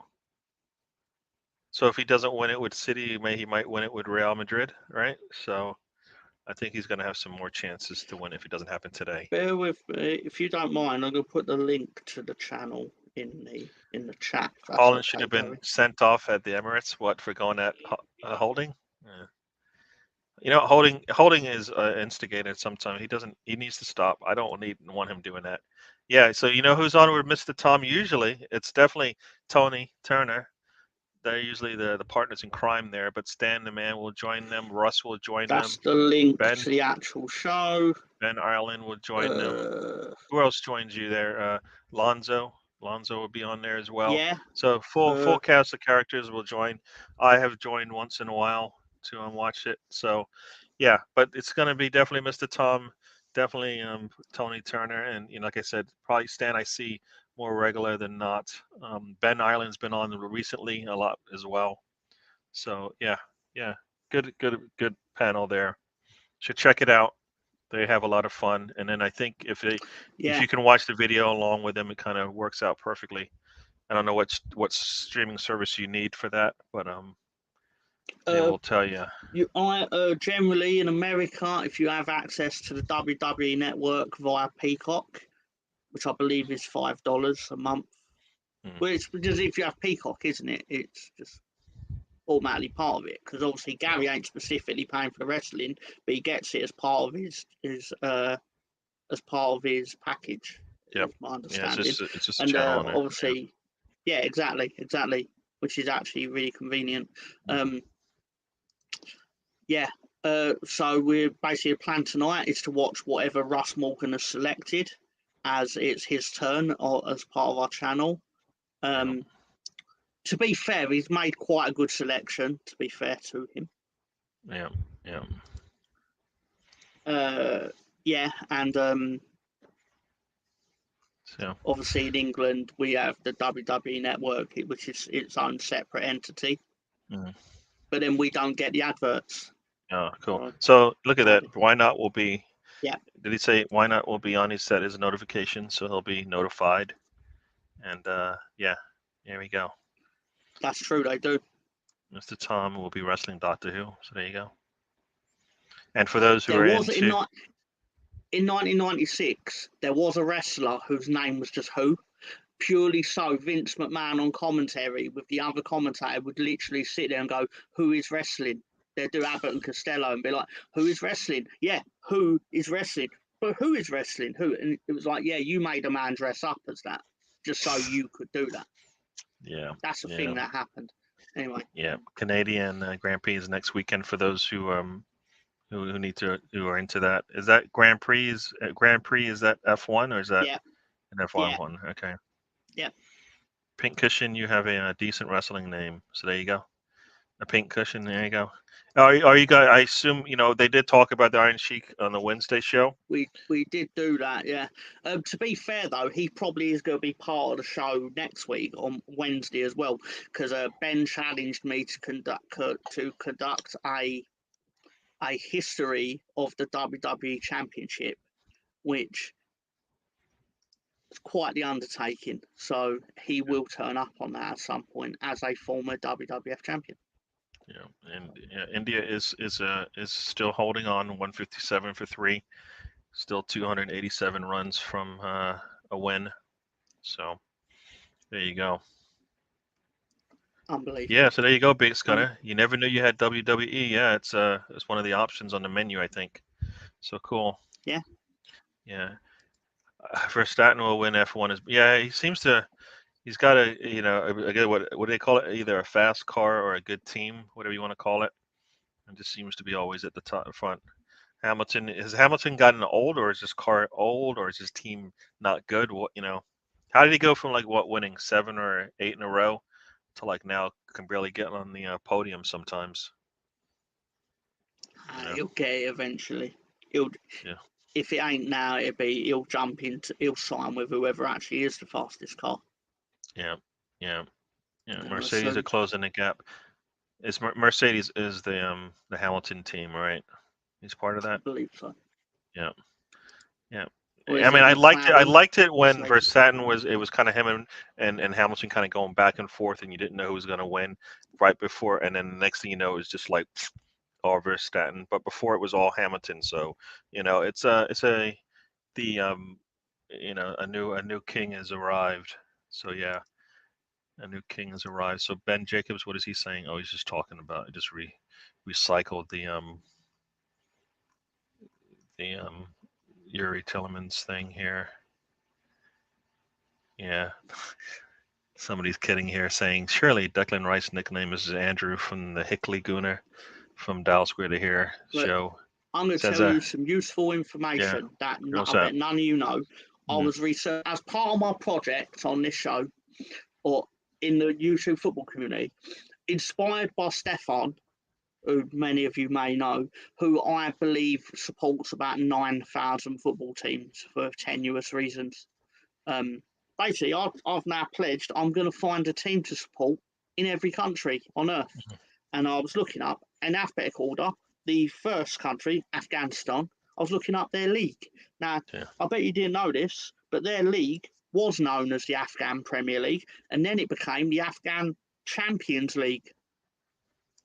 So if he doesn't win it with City, he might win it with Real Madrid, right? So I think he's going to have some more chances to win if it doesn't happen today. Bear with me, if you don't mind. I'm gonna put the link to the channel in the chat. Holland should have been sent off at the Emirates. What, for going at Holding? Yeah. You know, Holding is instigated sometimes. He needs to stop. I don't want him doing that. Yeah. So you know who's on with Mr. Tom? Usually, it's definitely Tony Turner. They're usually the partners in crime there. But Stan the Man will join them. Russ will join them. That's the link to the actual show. Ben Ireland will join them. Who else joins you there? Lonzo will be on there as well. Yeah. So full cast of characters will join. I have joined once in a while to watch it. So yeah, but it's going to be definitely Mr. Tom, definitely Tony Turner, and like I said, probably Stan I see more regular than not. Ben Ireland's been on recently a lot as well. So yeah, good panel there. Should check it out. They have a lot of fun, and then I think if you can watch the video along with them, it kind of works out perfectly. I don't know what streaming service you need for that, but they will tell you. Generally in America, if you have access to the WWE Network via Peacock, which I believe is $5 a month. Well, it's because if you have Peacock, isn't it? It's just automatically part of it, because obviously Gary ain't specifically paying for the wrestling, but he gets it as part of his package. Yep. My understanding. Yeah, it's just a channel on it. Obviously, yeah, exactly, which is actually really convenient. So we're basically plan tonight is to watch whatever Russ Morgan has selected, as it's his turn or as part of our channel. To be fair, he's made quite a good selection, to be fair to him. And so obviously in England we have the WWE Network, which is its own separate entity. But then we don't get the adverts. Oh, cool. So look at that. Why Not will be. Yeah. Did he say Why Not will be on? He set his notification, so he'll be notified. And yeah, here we go. That's true, they do. Mr. Tom will be wrestling Doctor Who. So there you go. And for those who are into... In 1996, there was a wrestler whose name was just Who. Purely so, Vince McMahon on commentary with the other commentator would literally sit there and go, "Who is wrestling?" They'd do Abbott and Costello and be like, "Who is wrestling? Yeah, who is wrestling? But who is wrestling? Who?" And it was like, yeah, you made a man dress up as that just so you could do that. Yeah. That's the thing that happened. Anyway. Yeah. Canadian Grand Prix is next weekend for those who are into that. Is that Grand Prix? Is that F1 or is that an F1 one? Okay. Yeah. Pink Cushion, you have a decent wrestling name, so there you go. A Pink Cushion, there you go. Are you guys? I assume they did talk about the Iron Sheik on the Wednesday show. We did do that, yeah. To be fair though, he probably is going to be part of the show next week on Wednesday as well, because Ben challenged me to conduct a history of the WWE Championship, which is quite the undertaking. So he will turn up on that at some point as a former WWF champion. Yeah, and India is still holding on 157 for 3, still 287 runs from a win. So there you go. Unbelievable. Yeah, so there you go, Big Scudder. You never knew you had WWE. Yeah, it's one of the options on the menu, I think. So cool. Yeah. Yeah. Verstappen will win F1. Yeah, he seems to. He's got what do they call it? Either a fast car or a good team, whatever you want to call it. And just seems to be always at the top front. Has Hamilton gotten old, or is his car old, or is his team not good? How did he go from winning 7 or 8 in a row to now can barely get on the podium sometimes? He'll get it eventually. He'll. Yeah. If it ain't now, he'll sign with whoever actually is the fastest car. Yeah. Yeah, Mercedes so- are closing the gap. Mercedes is the Hamilton team, right? He's part of I that. believe so. Yeah. Or I is mean, it I liked it. I McLaren? liked it when Mercedes? Verstappen it was kind of him and Hamilton kind of going back and forth, and you didn't know who was going to win right before, and then the next thing you know, it was just all Verstappen. But before it was all Hamilton. So it's a new king has arrived. So yeah, a new king has arrived. So Ben Jacobs, what is he saying? Oh, he's just talking about just recycled the Yuri Tillemans thing here. Yeah. Somebody's kidding here saying, surely Declan Rice's nickname is Andrew from the Hickley Gooner from Dial Square to Here show. I'm going to tell you some useful information that I bet none of you know. I was researching as part of my project on this show, or in the YouTube football community, inspired by Stefan, who many of you may know, who I believe supports about 9,000 football teams for tenuous reasons. Basically, I've now pledged I'm going to find a team to support in every country on earth. And I was looking up, in alphabetical order, the first country, Afghanistan, I was looking up their league. Now, I bet you didn't know this, but their league was known as the Afghan Premier League, and then it became the Afghan Champions League.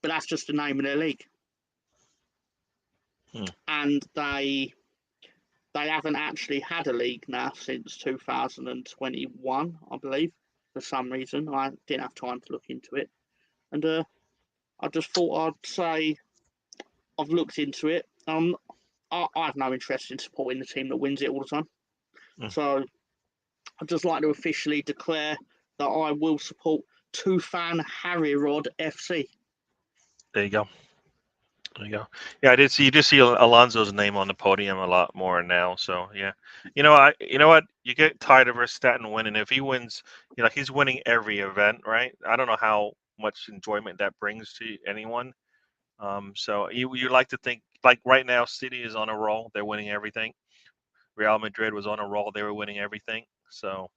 But that's just the name of their league. And they haven't actually had a league now since 2021, I believe, for some reason. I didn't have time to look into it. And I just thought I'd say I've looked into it. I have no interest in supporting the team that wins it all the time. So I'd just like to officially declare that I will support Tufan Harirod FC. There you go. Yeah, you do see Alonso's name on the podium a lot more now. So yeah, you know what? You get tired of Verstappen winning. If he wins, he's winning every event, right? I don't know how much enjoyment that brings to anyone. So you like to think right now, City is on a roll. They're winning everything. Real Madrid was on a roll. They were winning everything. So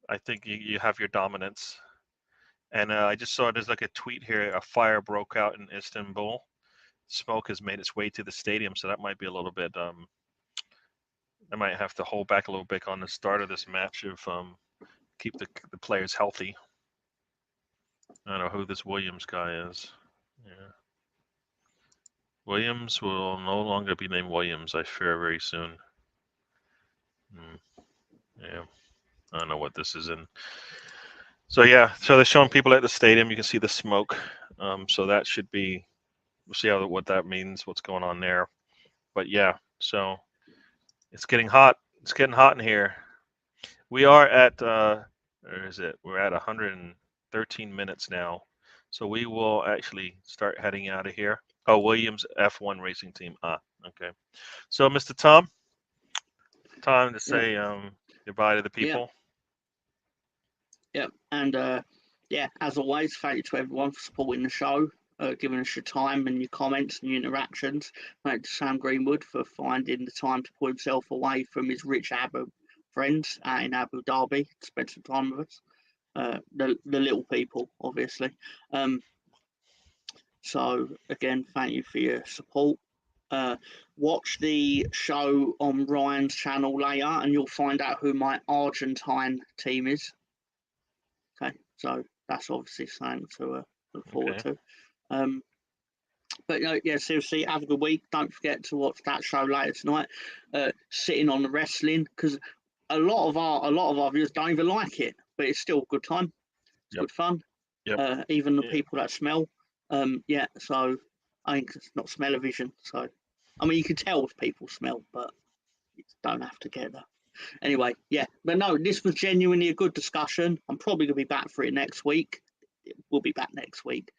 I think you have your dominance. And I just saw there's a tweet here. A fire broke out in Istanbul. Smoke has made its way to the stadium, so that might be a little bit. I might have to hold back a little bit on the start of this match if keep the players healthy. I don't know who this Williams guy is. Yeah. Williams will no longer be named Williams, I fear, very soon. Yeah. I don't know what this is in. So yeah, so they're showing people at the stadium. You can see the smoke. So that should be. We'll see what that means. What's going on there? But yeah, so it's getting hot. It's getting hot in here. We are at. Where is it? We're at 113 minutes now. So we will actually start heading out of here. Oh, Williams F1 Racing Team. Okay. So, Mr. Tom, time to say goodbye to the people. Yep. And as always, thank you to everyone for supporting the show, giving us your time and your comments and your interactions. Thank you to Sam Greenwood for finding the time to pull himself away from his rich Abu friends in Abu Dhabi to spend some time with us. The little people, obviously. So again, thank you for your support. Watch the show on Ryan's channel later, and you'll find out who my Argentine team is. Okay, so that's obviously something to look forward to. But seriously, have a good week. Don't forget to watch that show later tonight. Sitting on the wrestling, because a lot of our viewers don't even like it, but it's still a good time. It's good fun. Yep. Even the people that smell. So I think it's not smell-o-vision. So I mean, you can tell if people smell, but don't have to get there. Anyway, yeah, but no, this was genuinely a good discussion. I'm probably gonna be back for it next week. We'll be back next week.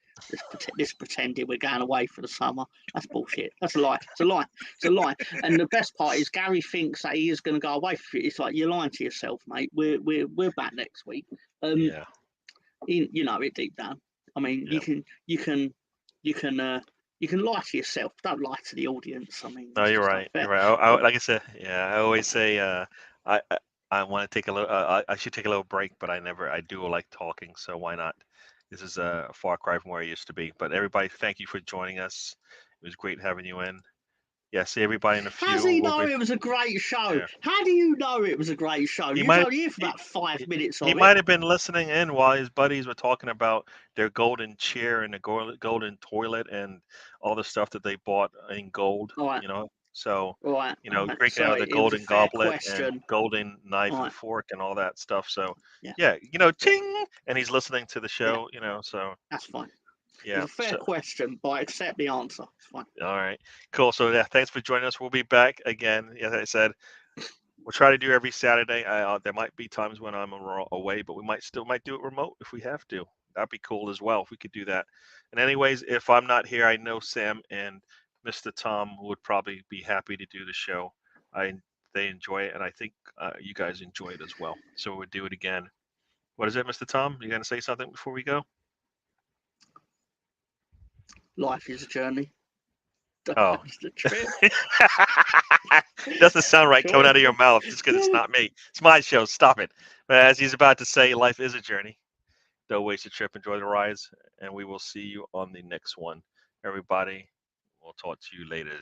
This pretending we're going away for the summer. That's bullshit. That's a lie. It's a lie. It's a lie. And the best part is Gary thinks that he is going to go away for it. It's like, you're lying to yourself, mate. We're back next week. Yeah. You know it deep down. I mean, Yeah. you can lie to yourself. Don't lie to the audience. I mean, No, it's you're just right. unfair. You're right. Like I said, yeah, I always say I want to take a little. I should take a little break, but I do like talking, so why not? This is a far cry from where I used to be. But everybody, thank you for joining us. It was great having you in. Yeah, see everybody in a few. How do you know it was a great show? Yeah. How do you know it was a great show? He You was might- only here for about 5 minutes He of might it. have been listening in while his buddies were talking about their golden chair and the golden toilet and all the stuff that they bought in gold. Right. You know, so Right. drinking out of the it was a golden fair goblet question. and golden knife Right. and fork and all that stuff. So Yeah. ching, and he's listening to the show. So That's fine. yeah. It's a fair question, but I accept the answer. It's fine. All right, cool. So yeah, thanks for joining us. We'll be back again. As I said, we'll try to do every Saturday. There might be times when I'm away, but we might do it remote if we have to. That'd be cool as well if we could do that. And anyways, if I'm not here, I know Sam and Mr. Tom would probably be happy to do the show. They enjoy it, and I think you guys enjoy it as well. So we'll do it again. What is it, Mr. Tom? You gonna say something before we go? Life is a journey. Oh. It's a trip. Doesn't sound right coming out of your mouth just because it's not me. It's my show. Stop it. But as he's about to say, life is a journey. Don't waste a trip. Enjoy the rides. And we will see you on the next one. Everybody, we'll talk to you later.